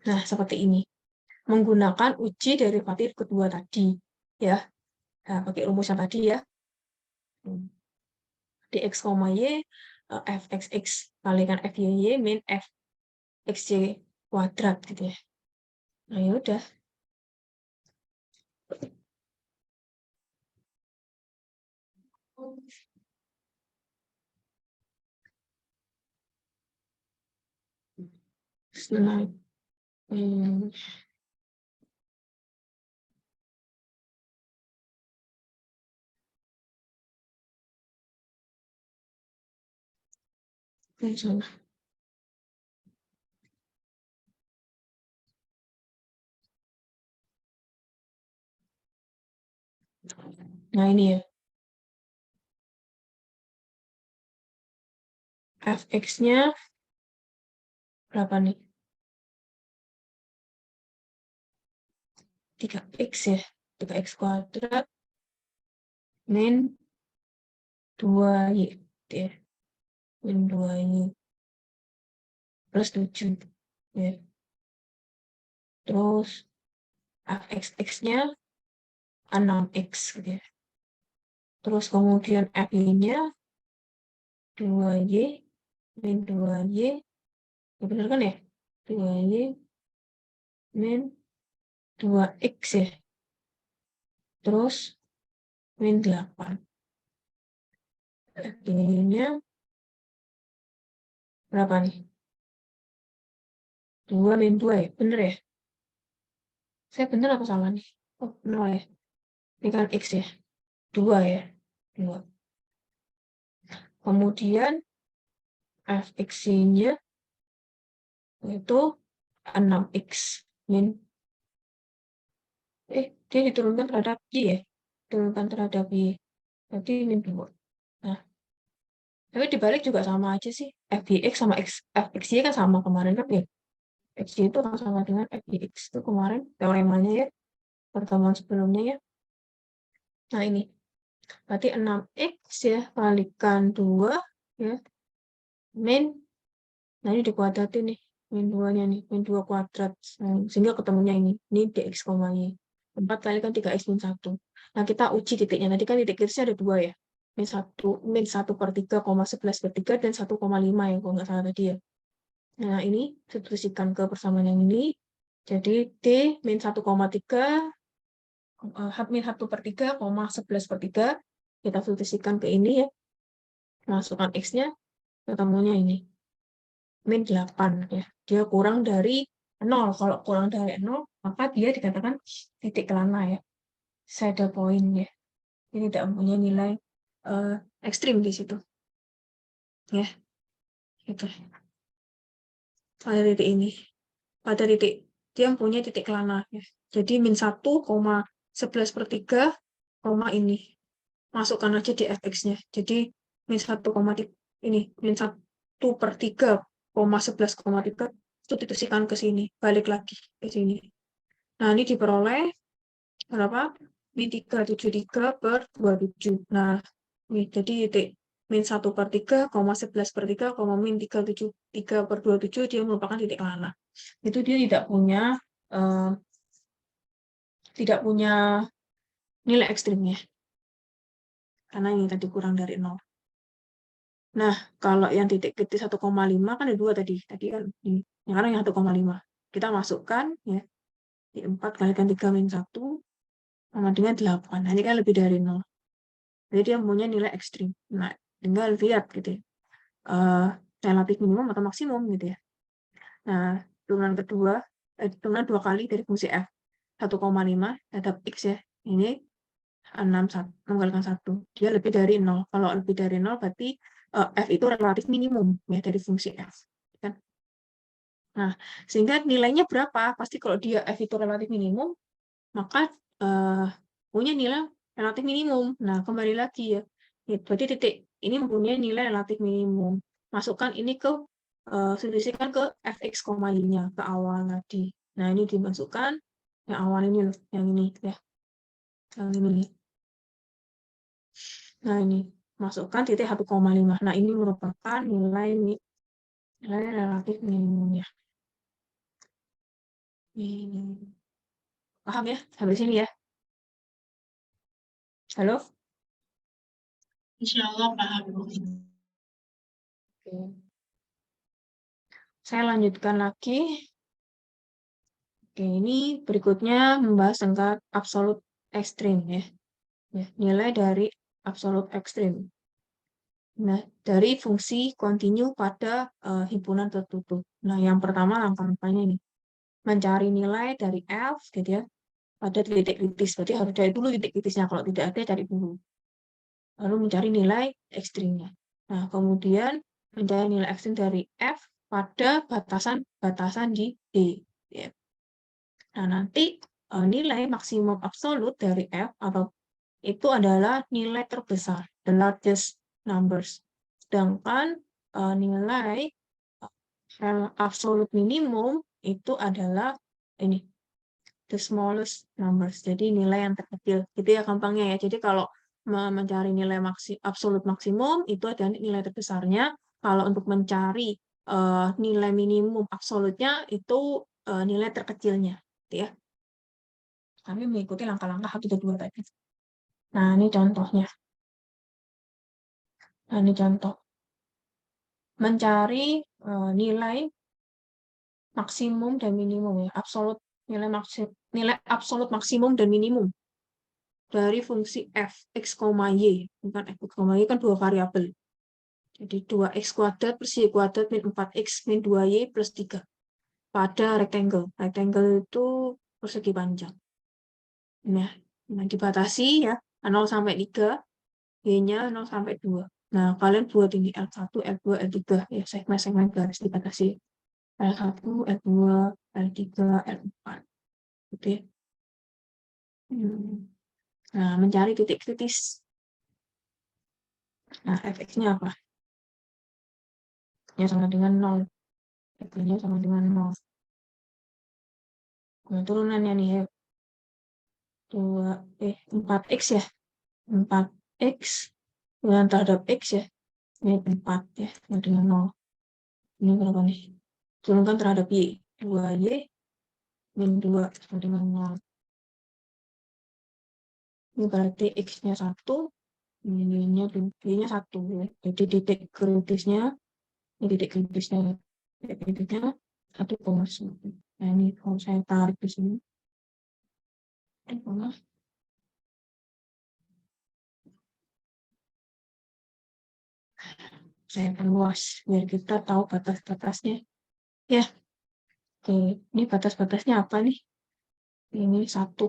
Nah, seperti ini. Menggunakan uji derivatif kedua tadi. Ya, nah, pakai rumus yang tadi ya. Dx, Y, fxx kalikan fyy min fxy kuadrat gitu ya. Nah, ya udah. Nah, nah ini ya. Fx-nya berapa nih? 3x ya. 3x kuadrat min 2y ya. Min 2y plus 7 ya. Terus fxx-nya 6x gitu ya. Terus kemudian f-nya 2y min 2y. Ya benar kan ya? 2y min 2x ya. Terus min 8. F-nya berapa nih? 2 min 2 ya? Bener ya? Saya bener apa salah nih? Oh, 0 ya. Ini kan X ya. 2 ya. 2. Kemudian fx-nya itu 6x min dia diturunkan terhadap y ya. Diturunkan terhadap y. Berarti min 2. Nah, tapi dibalik juga sama aja sih. Fx sama fxy kan sama kemarin kan ya. Xy itu sama dengan fx itu kemarin teoremanya ya. Pertemuan sebelumnya ya. Nah, ini. Berarti 6x ya kalikan 2 ya. Min, nah ini dikuadratin nih. Min 2-nya nih. Min 2 kuadrat. Nah, sehingga ketemunya ini. Ini dx, y. 4 kalikan 3x min 1. Nah, kita uji titiknya. Tadi kan titik kritisnya ada 2 ya. Min 1/3, 11/3, dan 1,5 ya. Kalau nggak salah tadi ya. Nah, ini substitusikan ke persamaan yang ini. Jadi, D min 1,3 min 1/3, 11/3 kita substitusikan ke ini ya, masukkan x-nya, ketemunya ini min 8 ya, dia kurang dari 0. Kalau kurang dari 0 maka dia dikatakan titik kelana ya, saddle point ya, ini tidak mempunyai nilai ekstrim di situ ya, gitu. Pada titik ini, pada titik dia mempunyai titik kelana ya. Jadi min 1,11/3, ini masukkan aja di fx-nya. Jadi min 1, ini min 1/3, 11,3 substitusikan ke sini, balik lagi ke sini. Nah, ini diperoleh berapa? Min 373/27. Nah, ini jadi titik min 1/3, 11/3, min 373/27 dia merupakan titik kelana. Itu dia tidak punya nilai ekstrimnya. Karena ini tadi kurang dari 0. Nah, kalau yang titik kritis 1,5 kan ada 2 tadi. Tadi kan ini. Sekarang yang 1,5. Kita masukkan ya. Di 4 kalikan 3 min 1 sama dengan 8. Nah, ini kan lebih dari 0. Jadi dia punya nilai ekstrim. Nah, tinggal lihat gitu ya. Relatif minimum atau maksimum gitu ya. Nah, turunan kedua, turunan 2 kali dari fungsi f 1,5 terhadap x ya. Ini 6 kali 1. Dia lebih dari 0. Kalau lebih dari 0 berarti f itu relatif minimum ya dari fungsi f. Kan? Nah, sehingga nilainya berapa? Pasti kalau dia f itu relatif minimum, maka punya nilai relatif minimum. Nah, kembali lagi ya. Berarti titik ini mempunyai nilai relatif minimum. Masukkan ini ke substitusikan ke fx, y-nya ke awal tadi. Nah, ini dimasukkan yang awal ini loh, yang ini ya. Yang ini. Nah, ini masukkan titik 1,5. Nah, ini merupakan nilai relatif minimumnya. Ini. Paham ya? Sampai sini ya. Halo? Insya Allah paham, Bu. Oke. Saya lanjutkan lagi. Oke, ini berikutnya membahas tentang absolute ekstrim ya. Nilai dari absolute ekstrim. Nah, dari fungsi kontinu pada himpunan tertutup. Nah, yang pertama langkah-langkahnya ini. Mencari nilai dari f gitu ya pada titik kritis. Berarti harus cari dulu titik kritisnya. Kalau tidak ada, cari dulu. Lalu mencari nilai ekstrimnya. Nah, kemudian mencari nilai ekstrim dari f pada batasan di D. Ya. Nah, nanti nilai maksimum absolut dari f atau itu adalah nilai terbesar, the largest numbers. Sedangkan nilai absolute minimum itu adalah ini, the smallest numbers. Jadi nilai yang terkecil. Gitu ya gampangnya ya. Jadi kalau mencari nilai absolute maksimum itu ada nilai terbesarnya. Kalau untuk mencari nilai minimum absolutnya itu nilai terkecilnya, gitu ya. Kami mengikuti langkah-langkah 1 dan 2 tadi. Nah, ini contohnya. Nah, ini contoh. Mencari nilai maksimum dan minimum ya, nilai absolut maksimum dan minimum dari fungsi f x, y. Bukan f x, y kan 2 variabel. Jadi 2x kuadrat plus y kuadrat min 4x min 2y plus 3 pada rectangle. Rectangle itu persegi panjang. Nah, dibatasi ya 0 sampai 3, y-nya 0 sampai 2. Nah, kalian buat ini L1, L2, L3 ya, segmen-segmen garis dibatasi. L1, L2, L3, L4. Gitu ya. Nah, mencari titik kritis. Nah, fx-nya apa? Ya, sama dengan 0. F-nya sama dengan 0. Nah, turunannya nih ya. 4x ya. 4x dengan terhadap x ya. Ini 4 ya, sama dengan 0. Ini berapa nih? Turunkan terhadap y. 2y min 2 sama dengan 0. Ini berarti x-nya 1, y-nya 1. Ya. Jadi titik kritisnya, ini titik kritisnya 1,1. Nah, ini kalau saya tarik di sini. Saya perluas biar kita tahu batas-batasnya. Ya, oke. Ini batas-batasnya apa nih? Ini 1,2.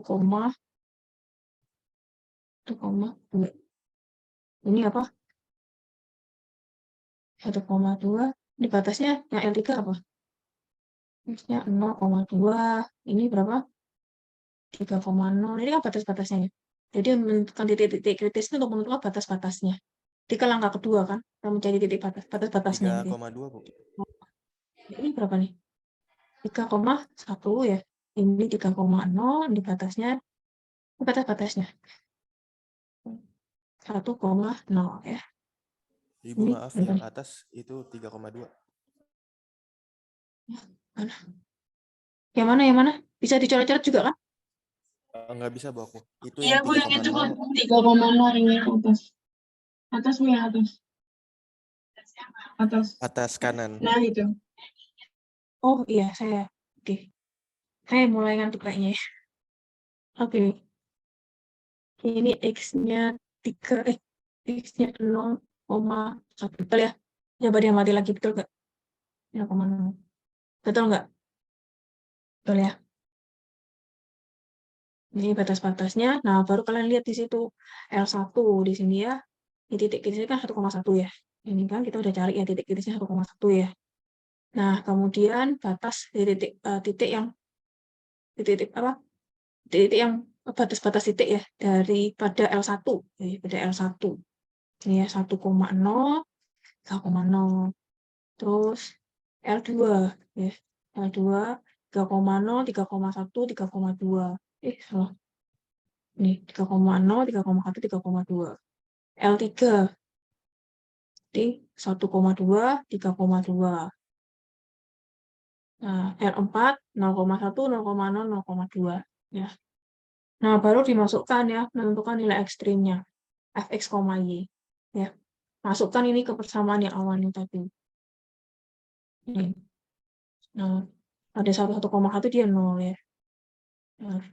Ini apa? 1,2. Ini batasnya yang L3 apa? Batasnya 0,2. Ini berapa? 3,0. Ini kan batas-batasnya ya. Jadi menentukan titik-titik kritis itu untuk menentukan batas-batasnya. Ketika langkah kedua kan, kita mencari titik batas-batasnya. 3,2, Bu. Ini berapa nih? 3,1 ya. Ini 3,0. Di batasnya, batas-batasnya 1,0 ya. Ibu Ini maaf, berapa yang nih? atas itu 3,2. Mana? Yang mana? Yang mana? Bisa dicoret-coret juga kan? Nggak bisa, Bu, aku. Itu Iya, yang Bu, yang itu 3,0. 3,0 ini atas. Atas, Bu, yang atas. Atas. Atas kanan. Nah, itu. Oh iya, saya. Oke. Saya mulai ngantuk kayaknya ya. Oke. Ini X-nya 3, X-nya 0,1. Betul ya? Coba dia mati lagi, betul nggak? 0,0. Betul nggak? Betul ya? Ini batas-batasnya. Nah, baru kalian lihat di situ L1 di sini ya. Di titik kritisnya kan 1,1 ya. Ini kan kita udah cari ya titik kritisnya 1,1 ya. Nah, kemudian batas di titik yang di titik apa? Di titik yang batas-batas titik ya daripada L1 ya, pada L1. Ini ya 1,0, 3,0. Terus L2 ya. L2 3,0, 3,1, 3,2. Salah. Nih, 3,0, 3,1, 3,2. L3 di 1,2, 3,2. Nah, L4 0,1, 0,0, 0,2 ya. Nah, baru dimasukkan ya, menentukan nilai ekstrimnya fx, y ya. Masukkan ini ke persamaan yang awalnya tadi. Ini. Nah, ada 1,1 dia 0 ya. Nah,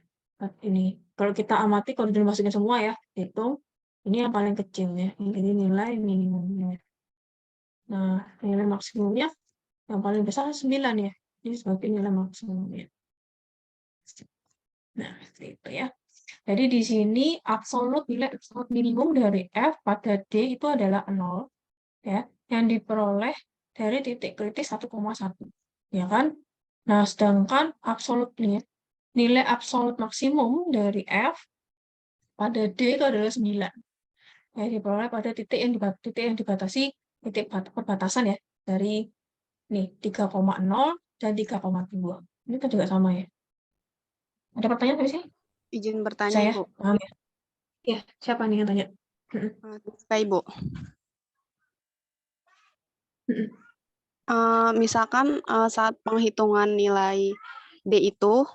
ini kalau kita amati kalau dimasukin semua ya, hitung ini yang paling kecil ya. Ini nilai minimumnya. Nah, nilai maksimumnya yang paling besar 9 ya. Ini sebagai nilai maksimumnya. Nah, seperti itu ya. Jadi di sini nilai absolut minimum dari F pada D itu adalah 0 ya, yang diperoleh dari titik kritis 1,1. Ya kan? Nah, sedangkan nilai absolut maksimum dari F pada D itu adalah 9. Ya, diperoleh pada titik yang dibatasi titik perbatasan ya dari nih 3,0 dan 3,2. Ini kan juga sama ya. Ada pertanyaan dari sini? Izin bertanya, Saya Ibu. paham ya. Ya, siapa nih yang tanya? Kak Ibu. Misalkan saat penghitungan nilai D itu,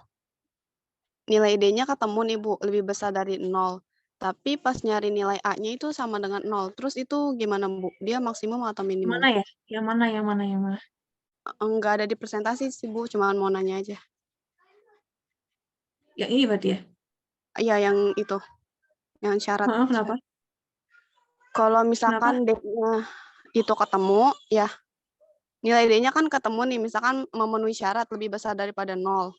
nilai D-nya ketemu nih Bu, lebih besar dari 0. Tapi pas nyari nilai A-nya itu sama dengan 0. Terus itu gimana Bu? Dia maksimum atau minimum? Mana ya? Yang mana? Enggak ada di presentasi sih Bu, cuma mau nanya aja. Yang ini berarti ya? Iya, yang itu. Yang syarat. Kenapa? Kalau misalkan D-nya itu ketemu, ya nilai D-nya kan ketemu nih, misalkan memenuhi syarat lebih besar daripada 0.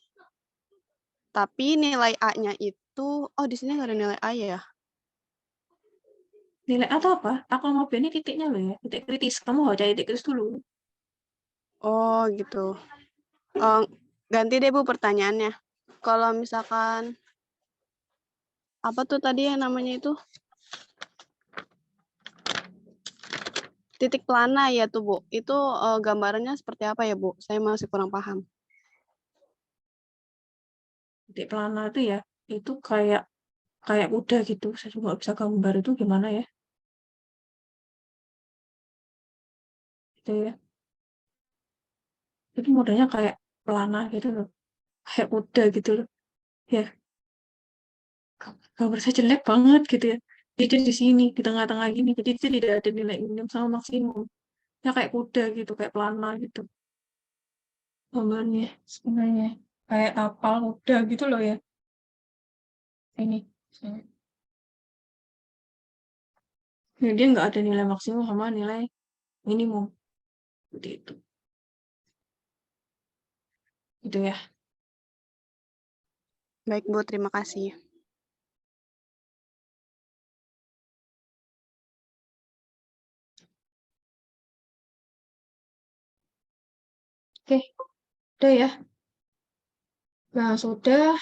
Tapi nilai A-nya itu, di sini nggak ada nilai A ya? Nilai A atau apa? Aku mau ini titiknya loh ya, titik kritis. Kamu harus cari titik kritis dulu. Oh gitu. Ganti deh Bu pertanyaannya. Kalau misalkan, apa tuh tadi yang namanya itu? Titik pelana ya tuh Bu. Itu gambarannya seperti apa ya Bu? Saya masih kurang paham. Titik pelana itu ya, itu kayak kuda gitu. Saya juga bisa gambar itu gimana ya. Gitu ya. Itu modelnya kayak pelana gitu loh. Kayak kuda gitu loh. Ya, gambar saya jelek banget gitu ya. Jadi di sini, di tengah-tengah gini. Jadi itu tidak ada nilai minimum sama maksimum. Ya kayak kuda gitu, kayak pelana gitu. Gambarnya sebenarnya. Kayak tapal kuda gitu loh ya. Ini. Nah, dia nggak ada nilai maksimum sama nilai minimum. Seperti itu. Gitu ya. Baik Bu, terima kasih. Oke, udah ya. Nah, sudah.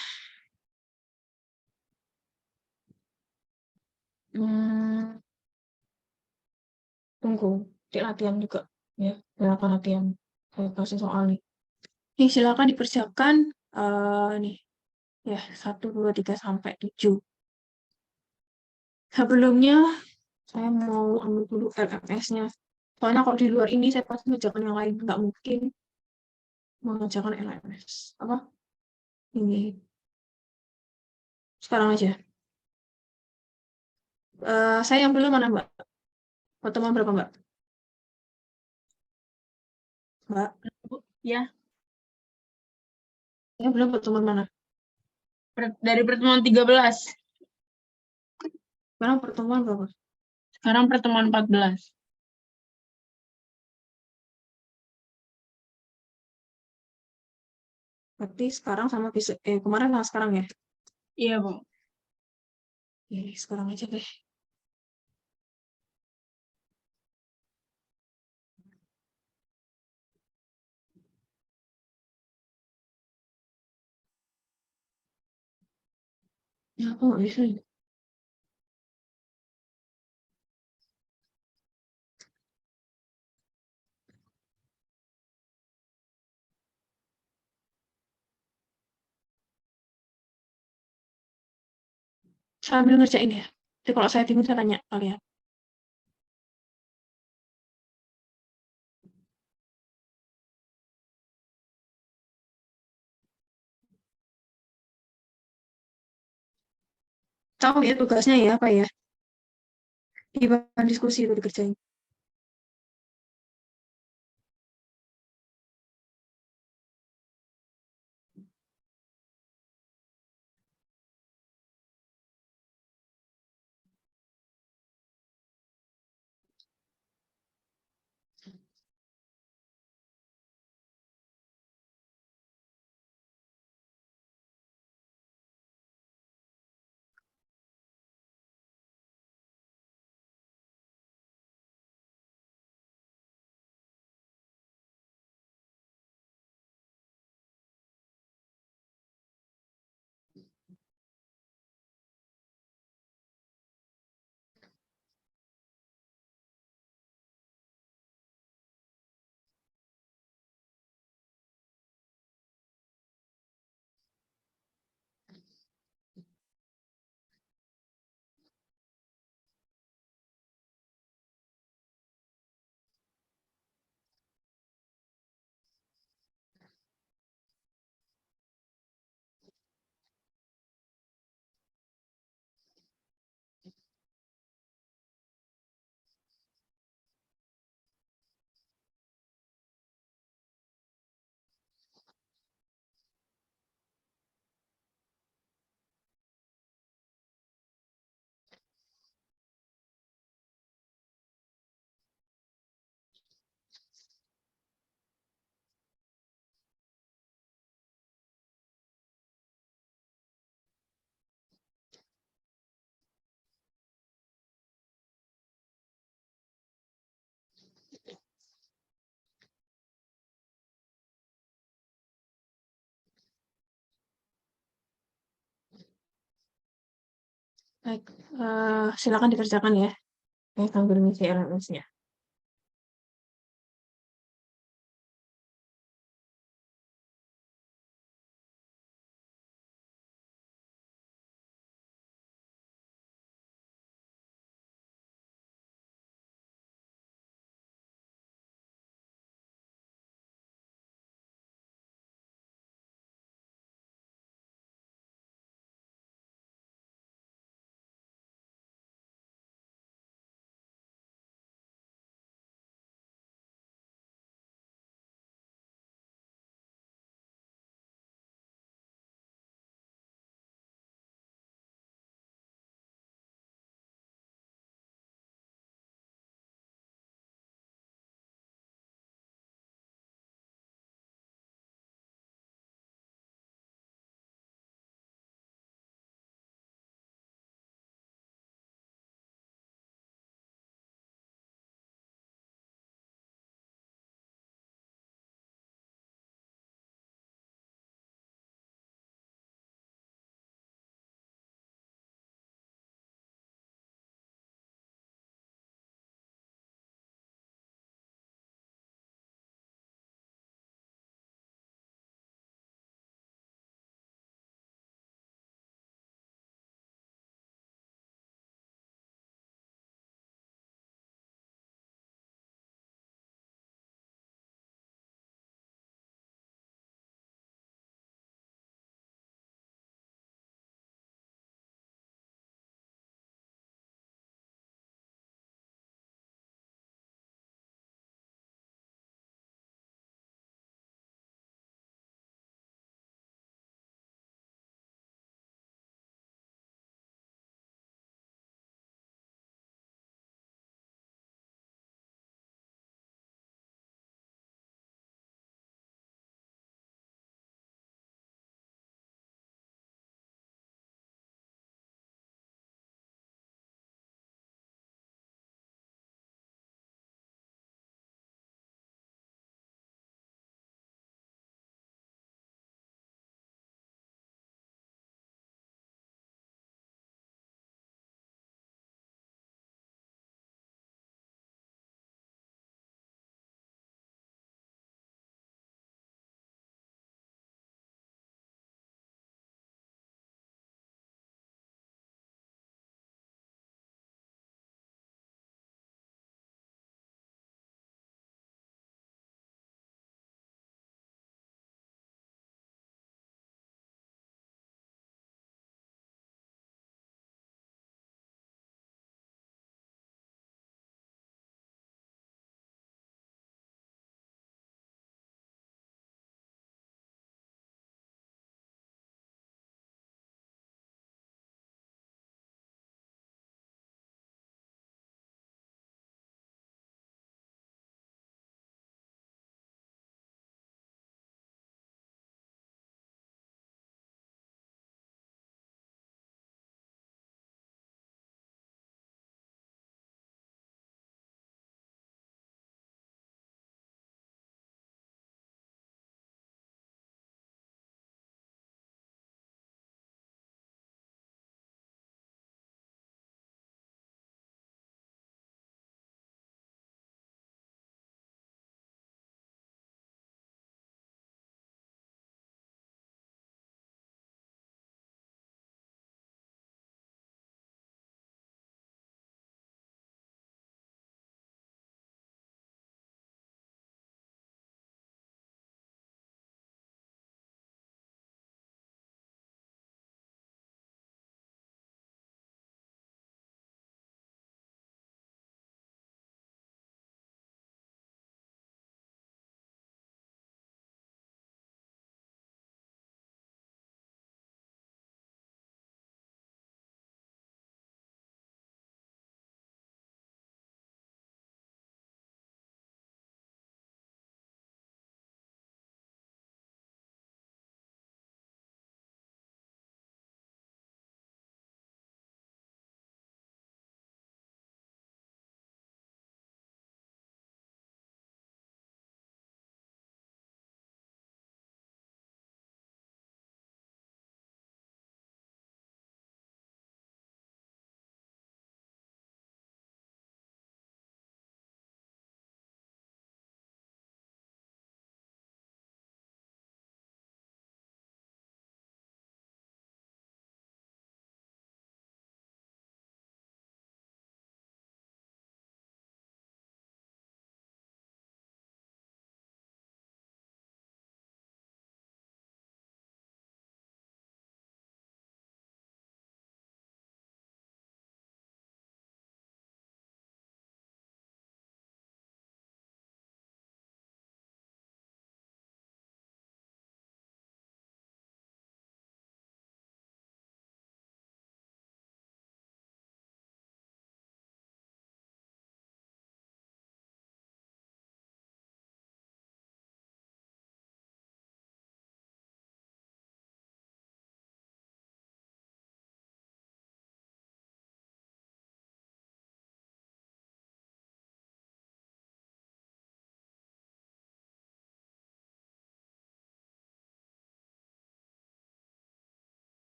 Tunggu, di latihan juga. Ya, silakan latihan. Saya kasih soal nih. Nih, silakan dipersiapkan. Nih, ya, 1, 2, 3, sampai 7. Sebelumnya, saya mau ambil dulu LMS-nya. Soalnya kalau di luar ini, saya pasti mengerjakan yang lain. Nggak mungkin mengerjakan LMS. Apa? Ini. Sekarang aja. Saya yang belum mana, Mbak? Pertemuan berapa, Mbak? Mbak? Ya, Saya belum pertemuan mana? dari pertemuan 13. Sekarang pertemuan berapa? Sekarang pertemuan 14. Berarti sekarang sama bisa kemarin sama sekarang ya? Iya, Bu. Sekarang aja deh. Ya, aku nggak bisa. Sambil ngerjain ya. Jadi kalau saya bingung saya tanya kalian. Tahu ya tugasnya ya apa ya? Di bahan diskusi itu dikerjain. Baik, silakan dikerjakan ya. Sambil mengisi LMS-nya.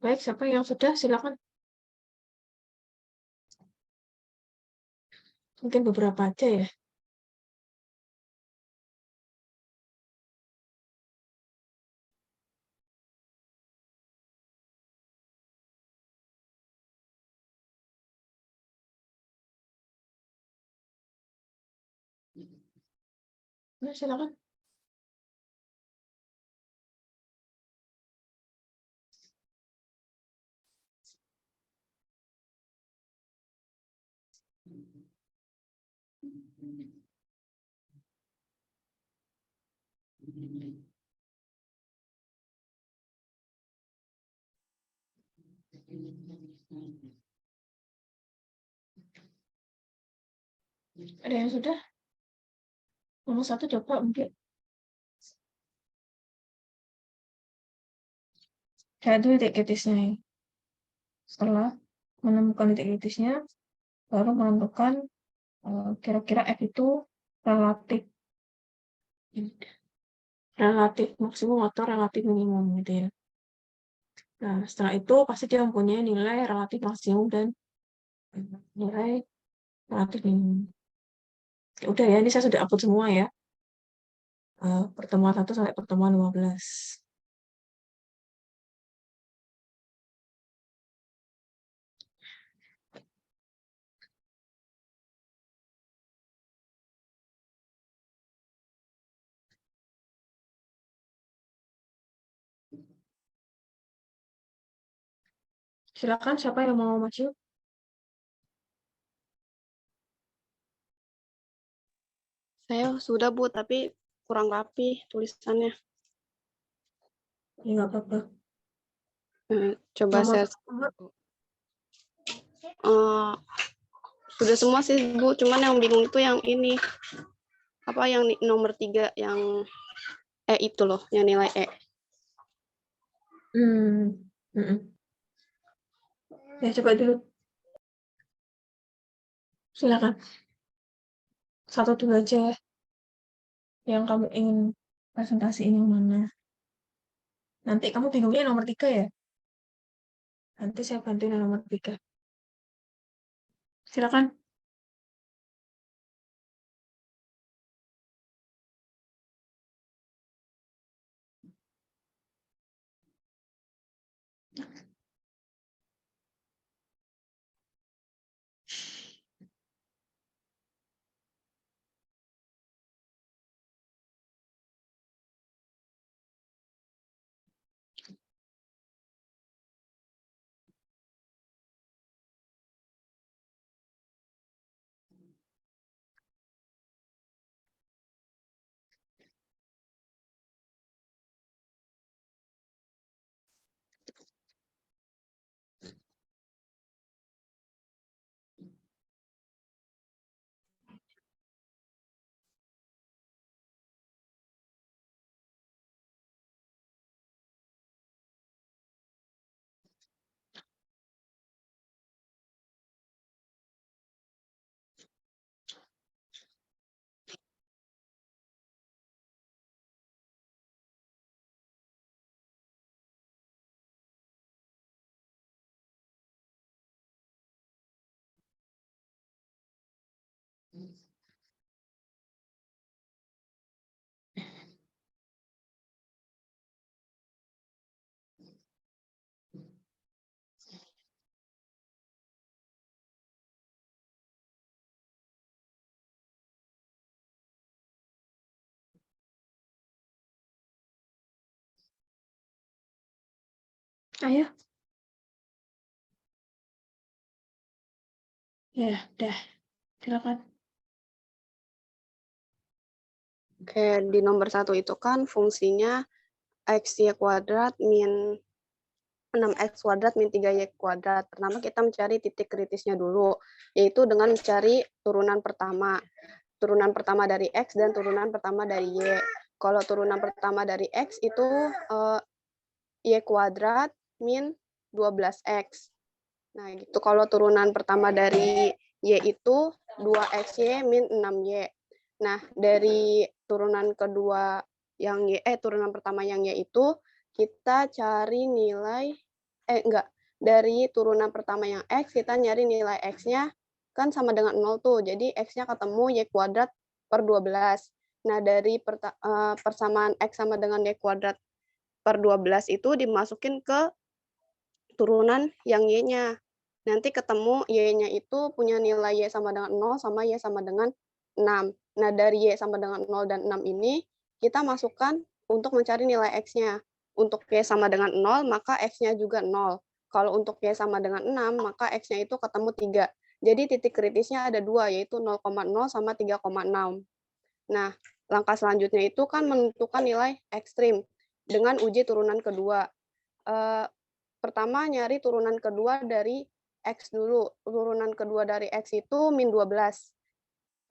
Baik, siapa yang sudah? Silakan. Mungkin beberapa aja ya. Nah, silakan. Ada yang sudah? Nomor 1 coba mungkin. Cari dulu titik kritisnya. Setelah menemukan titik kritisnya, baru menentukan kira-kira F itu relatif maksimum atau relatif minimum gitu ya. Nah, setelah itu pasti dia mempunyai nilai relatif maksimum dan nilai relatif minimum. Ya udah ya, ini saya sudah upload semua ya. Pertemuan 1 sampai pertemuan 15. Silakan siapa yang mau maju? Saya sudah, Bu, tapi kurang rapi tulisannya. Ya nggak apa-apa. Coba Nomor saya sudah semua sih, Bu, cuman yang bingung itu yang ini. Apa yang nomor 3 yang itu loh, yang nilai E. Ya coba dulu. Silakan. 1 dulu aja ya. Yang kamu ingin presentasiin yang mana? Nanti kamu bingungnya nomor 3 ya? Nanti saya bantuin yang nomor 3. Silakan. Ayo. Ya, dah. Silakan. Oke, di nomor 1 itu kan fungsinya X-Y kuadrat min 6X kuadrat min 3Y kuadrat. Pertama kita mencari titik kritisnya dulu, yaitu dengan mencari turunan pertama. Turunan pertama dari X dan turunan pertama dari Y. Kalau turunan pertama dari X itu Y kuadrat min 12X. Nah, gitu. Kalau turunan pertama dari Y itu 2XY min 6Y. Nah, dari turunan kedua yang turunan pertama yang Y itu kita cari nilai enggak. Dari turunan pertama yang X, kita nyari nilai X-nya kan sama dengan 0 tuh. Jadi X-nya ketemu Y kuadrat per 12. Nah, dari persamaan X sama dengan Y kuadrat per 12 itu dimasukin ke turunan yang Y-nya. Nanti ketemu Y-nya itu punya nilai Y sama dengan 0 sama Y sama dengan 6. Nah, dari Y sama dengan 0 dan 6 ini, kita masukkan untuk mencari nilai X-nya. Untuk Y sama dengan 0, maka X-nya juga 0. Kalau untuk Y sama dengan 6, maka X-nya itu ketemu 3. Jadi titik kritisnya ada 2, yaitu 0,0 sama 3,6. Nah, langkah selanjutnya itu kan menentukan nilai ekstrim dengan uji turunan kedua. Pertama, nyari turunan kedua dari X dulu. Turunan kedua dari X itu min 12.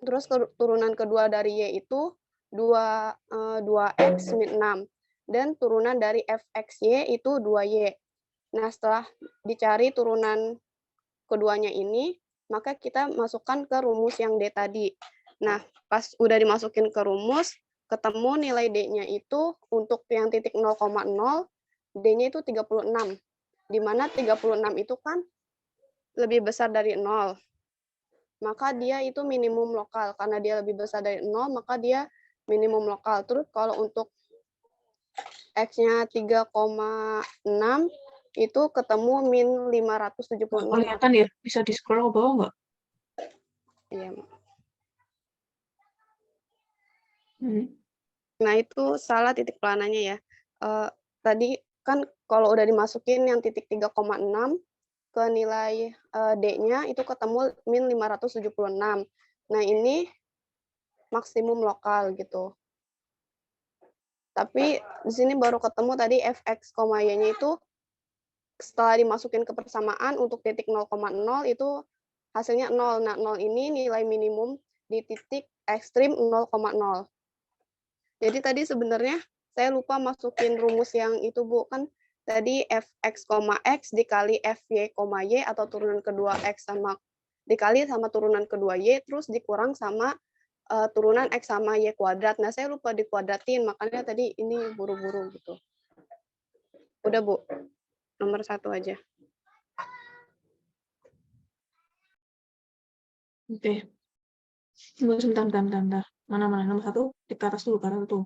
Terus turunan kedua dari Y itu 2X min 6. Dan turunan dari fxy itu 2Y. Nah, setelah dicari turunan keduanya ini, maka kita masukkan ke rumus yang D tadi. Nah, pas udah dimasukin ke rumus, ketemu nilai D-nya itu untuk yang titik 0,0, D-nya itu 36. Di mana 36 itu kan lebih besar dari 0. Maka dia itu minimum lokal. Karena dia lebih besar dari 0, maka dia minimum lokal. Terus kalau untuk X-nya 3,6 itu ketemu min 576. Kelihatan ya, bisa di scroll ke bawah nggak? Iya. Nah, itu salah titik pelananya ya. Tadi kan kalau udah dimasukin yang titik 3,6 ke nilai D-nya itu ketemu min 576. Nah, ini maksimum lokal gitu. Tapi di sini baru ketemu tadi fx, y-nya itu setelah dimasukin ke persamaan untuk titik 0,0 itu hasilnya 0. Nah, 0 ini nilai minimum di titik ekstrim 0,0. Jadi tadi sebenarnya saya lupa masukin rumus yang itu, Bu. Kan tadi fx, x dikali fy, y atau turunan kedua x sama dikali sama turunan kedua y terus dikurang sama turunan x sama y kuadrat. Nah, saya lupa dikuadratin, makanya tadi ini buru-buru gitu. Udah, Bu. Nomor 1 aja. Oke. Tunggu sebentar. Mana? Nomor 1, ke atas dulu, ke atas tuh.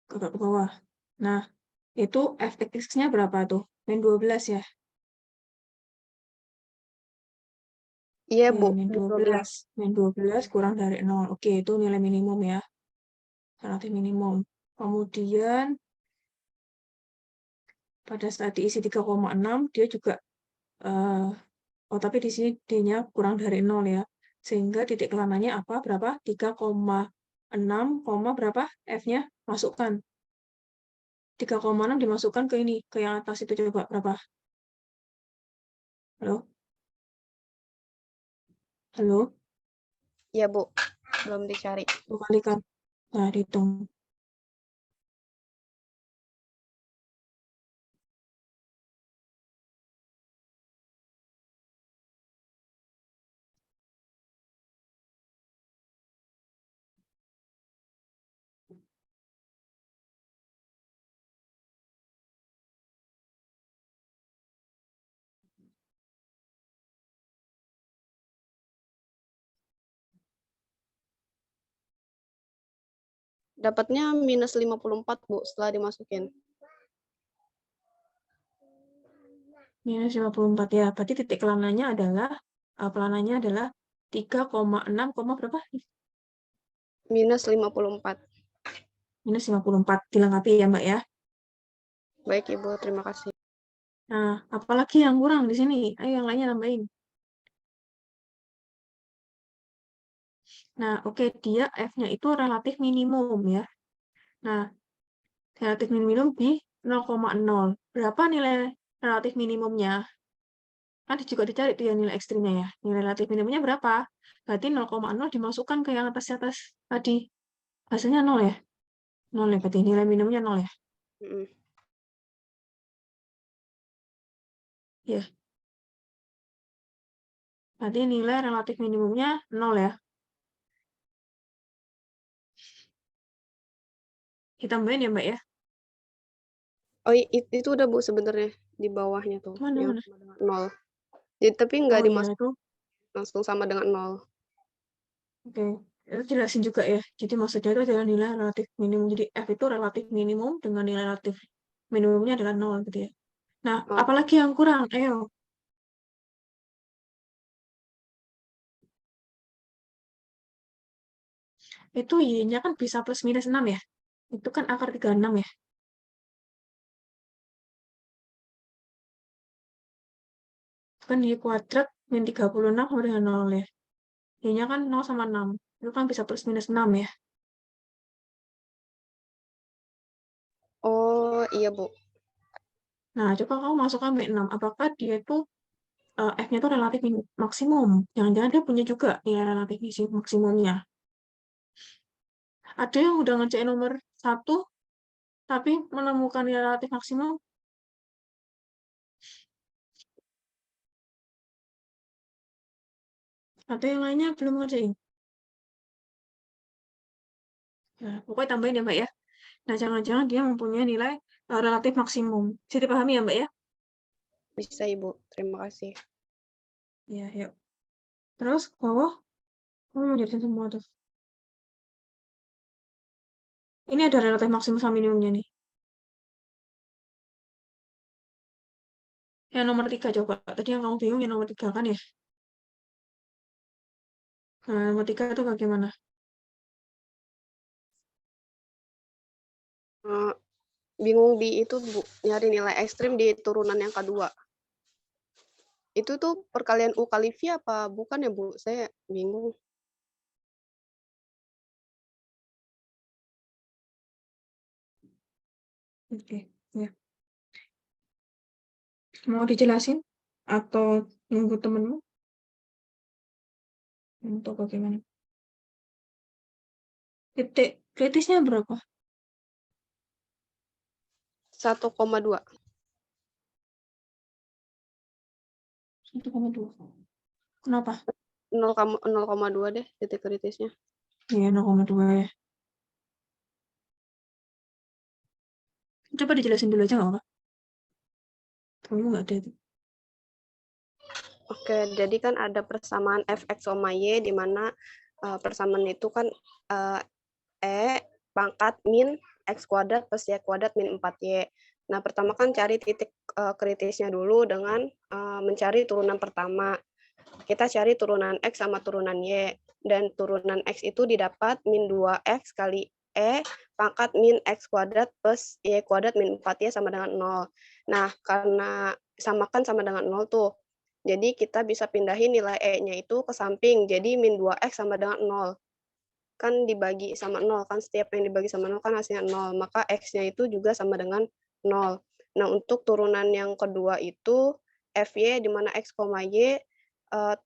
Ke bawah. Nah, itu fx-nya berapa tuh? Min 12 ya? Iya, Ya, Bu. min 12. Min 12 kurang dari 0. Oke, itu nilai minimum ya. Relatif minimum. Kemudian, pada saat diisi 3,6, dia juga, tapi di sini D-nya kurang dari 0 ya. Sehingga titik kelananya apa? Berapa? 3,6, berapa? F-nya masukkan. 3,6 dimasukkan ke ini, ke yang atas itu coba berapa? Halo? Halo? Iya, Bu. Belum dicari. 2 kali kan? Nah, dihitung. Dapatnya minus 54, Bu, setelah dimasukin. Minus 54 ya. Berarti titik kelananya adalah, pelananya adalah 3,6, berapa? Minus 54. Minus 54. Dilengkapi ya, Mbak ya. Baik, Ibu. Terima kasih. Nah, apalagi yang kurang di sini? Ayo yang lainnya nambahin. Nah, oke, dia F-nya itu relatif minimum ya. Nah, relatif minimum di 0,0. Berapa nilai relatif minimumnya? Kan juga dicari tuh ya nilai ekstrimnya ya. Nilai relatif minimumnya berapa? Berarti 0,0 dimasukkan ke yang atas tadi. Hasilnya 0 ya? 0 ya, berarti nilai minimumnya 0 ya? Ya. Berarti nilai relatif minimumnya 0 ya? Kita tambahin ya, Mbak ya? Oh, itu udah Bu sebenarnya di bawahnya tuh Mana, yang mana? sama dengan 0. Jadi tapi nggak Oh iya, dimasuk itu. langsung sama dengan 0. Oke. Itu jelasin juga ya. Jadi maksudnya itu adalah nilai relatif minimum. Jadi F itu relatif minimum dengan nilai relatif minimumnya adalah 0 gitu ya. Nah, Oh, apalagi yang kurang? Ayo. Itu Y-nya kan bisa plus minus 6 ya. Itu kan akar 36 ya. Itu kan Y kuadrat min 36 sama dengan 0 ya. Y-nya kan 0 sama 6. Itu kan bisa plus minus 6 ya. oh iya Bu. Nah, coba kamu masukkan B6. Apakah dia itu F-nya itu relatif maksimum? Jangan-jangan dia punya juga nilai relatif maksimumnya. Ada yang udah ngecek nomor 1, tapi menemukan nilai relatif maksimum. Atau yang lainnya belum ngerjain. Nah, pokoknya tambahin ya, Mbak ya. Nah, jangan-jangan dia mempunyai nilai relatif maksimum. Bisa dipahami ya, Mbak ya? Bisa Ibu. Terima kasih. Ya, yuk. Terus ke bawah, kamu mau jelasin semua tuh. Ini ada relatif maksimum sama minimumnya nih. Yang nomor 3 coba. Tadi yang kamu bingung yang nomor 3 kan ya? Nah, nomor 3 itu bagaimana? Bingung di itu Bu, nyari nilai ekstrim di turunan yang kedua. Itu tuh perkalian U kali V apa bukan ya Bu? Saya bingung. Oke, ya. Mau dijelasin? Atau nunggu temenmu? Untuk bagaimana? Titik kritisnya berapa? 1,2. 1,2. Kenapa? 0,2 deh titik kritisnya. Iya, 0,2 ya. Coba dijelasin dulu aja nggak apa-apa. Kamu nggak ada itu. Oke, jadi kan ada persamaan f(x), y, di mana persamaan itu kan E pangkat min x kuadrat plus y kuadrat min 4y. Nah, pertama kan cari titik kritisnya dulu dengan mencari turunan pertama. Kita cari turunan x sama turunan y. Dan turunan x itu didapat min 2x kali E pangkat min x kuadrat plus y kuadrat min 4y sama dengan 0. Nah, karena samakan sama dengan 0 tuh. Jadi kita bisa pindahin nilai E-nya itu ke samping. Jadi min 2x sama dengan 0. Kan dibagi sama 0, kan setiap yang dibagi sama 0 kan hasilnya 0. Maka X-nya itu juga sama dengan 0. Nah, untuk turunan yang kedua itu FY di mana X, Y,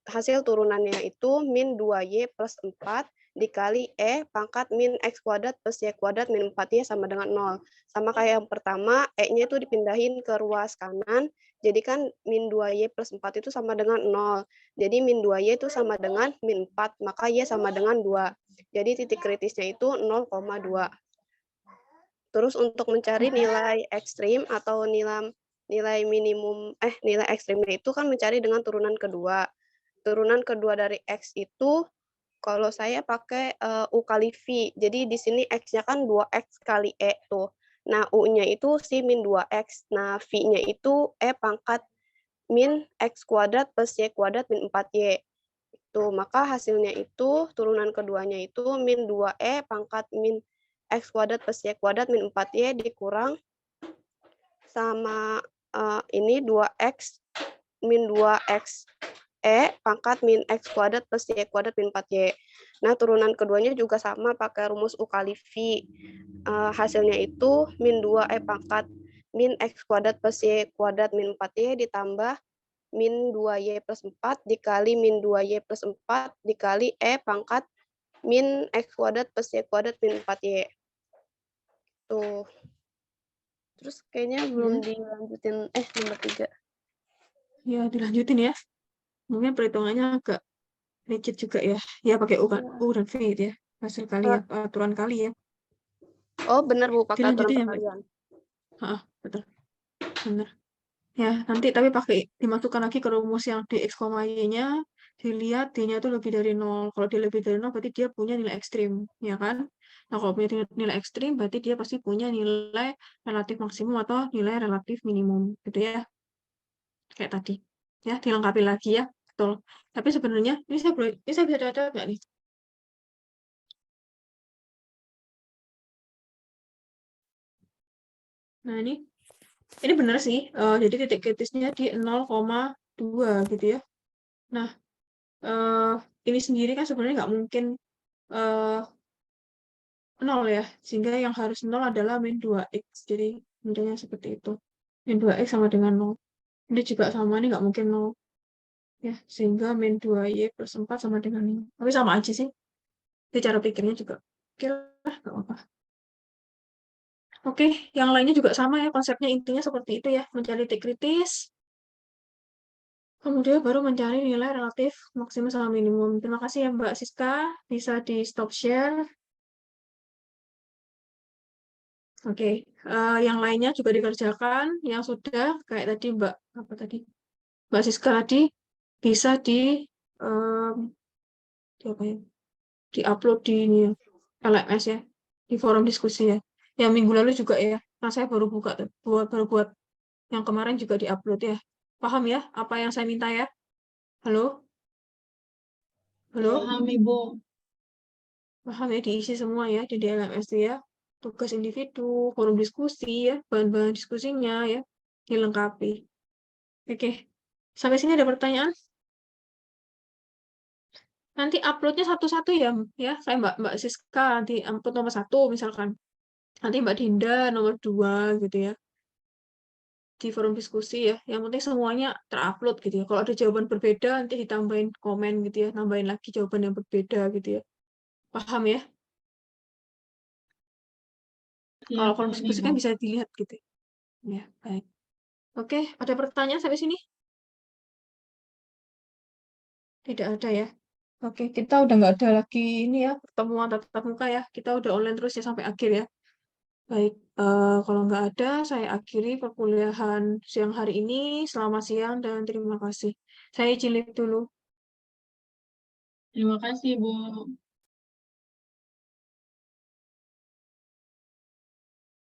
hasil turunannya itu min 2Y plus 4 dikali E pangkat min X kuadrat plus Y kuadrat min 4Y sama dengan 0. Sama kayak yang pertama, E-nya itu dipindahin ke ruas kanan, jadi kan min 2Y plus 4 itu sama dengan 0. Jadi min 2Y itu sama dengan min 4, maka Y sama dengan 2. Jadi titik kritisnya itu 0,2. Terus untuk mencari nilai ekstrim atau nilai minimum nilai ekstrimnya itu kan mencari dengan turunan kedua. Turunan kedua dari X itu kalau saya pakai U kali V. Jadi di sini X-nya kan 2X kali E tuh. Nah, U-nya itu si min 2X. Nah, V-nya itu E pangkat min X kuadrat plus Y kuadrat min 4Y. Tuh, maka hasilnya itu turunan keduanya itu min 2E pangkat min X kuadrat plus Y kuadrat min 4Y dikurang sama ini 2X min 2X E pangkat min X kuadrat plus Y kuadrat min 4Y. Nah, turunan keduanya juga sama pakai rumus U kali V. Hasilnya itu min 2E pangkat min X kuadrat plus Y kuadrat min 4Y ditambah min 2Y plus 4 dikali min 2Y plus 4 dikali E pangkat min X kuadrat plus Y kuadrat min 4Y. Tuh. Terus kayaknya belum dilanjutin, nomor 3. Ya, dilanjutin ya. Mungkin perhitungannya agak rigid juga ya. Ya, pakai U dan V gitu ya. Hasil kali ya, aturan kali ya. Oh, benar Bu, pakai aturan Dilanjutin ya, Mbak. perkalian. betul. Benar. Ya, nanti tapi pakai dimasukkan lagi ke rumus yang dx, y-nya, dilihat d-nya itu lebih dari 0. Kalau dia lebih dari 0 berarti dia punya nilai ekstrim, ya kan? Nah, kalau punya nilai ekstrim berarti dia pasti punya nilai relatif maksimum atau nilai relatif minimum, gitu ya. Kayak tadi. Ya, dilengkapi lagi ya. Betul. Tapi sebenarnya ini saya bisa jawab nggak nih? Nah, ini benar sih. Jadi titik kritisnya di 0,2 gitu ya. Nah, ini sendiri kan sebenarnya nggak mungkin 0 ya, sehingga yang harus 0 adalah min 2x. Jadi bentuknya seperti itu. Min 2x sama dengan 0. Ini juga sama, ini nggak mungkin 0. Ya, sehingga min 2y plus 4 sama dengan 0. Tapi sama aja sih. Jadi cara pikirnya juga. Oke lah, nggak apa-apa. Oke, yang lainnya juga sama ya, konsepnya intinya seperti itu ya. Mencari titik kritis, kemudian baru mencari nilai relatif maksimum sama minimum. Terima kasih ya Mbak Siska, bisa di stop share. Oke, yang lainnya juga dikerjakan, yang sudah kayak tadi Mbak Siska tadi bisa apa ya, di-upload di ini ya, LMS ya, di forum diskusi ya. Yang minggu lalu juga ya, nah saya baru buat yang kemarin juga di-upload ya. Paham ya apa yang saya minta ya? Halo? Halo? Paham, Ibu. Paham ya, diisi semua ya di LMS ya. Tugas individu, forum diskusi ya, bahan-bahan diskusinya ya, dilengkapi. Oke, sampai sini ada pertanyaan? Nanti uploadnya satu-satu ya, kayak Mbak Siska nanti upload nomor 1 misalkan. Nanti Mbak Dinda nomor 2 gitu ya. Di forum diskusi ya. Yang penting semuanya terupload gitu ya. Kalau ada jawaban berbeda nanti ditambahin komen gitu ya, nambahin lagi jawaban yang berbeda gitu ya. Paham ya? Ya, Kalau forum paham, diskusi Ibu. kan bisa dilihat gitu. Ya, baik. Oke, ada pertanyaan sampai sini? Tidak ada ya. Oke, kita udah nggak ada lagi ini ya, pertemuan tatap muka ya. Kita udah online terus ya sampai akhir ya. Baik, kalau nggak ada, saya akhiri perkuliahan siang hari ini. Selamat siang dan terima kasih. Saya izin live dulu. Terima kasih, Bu.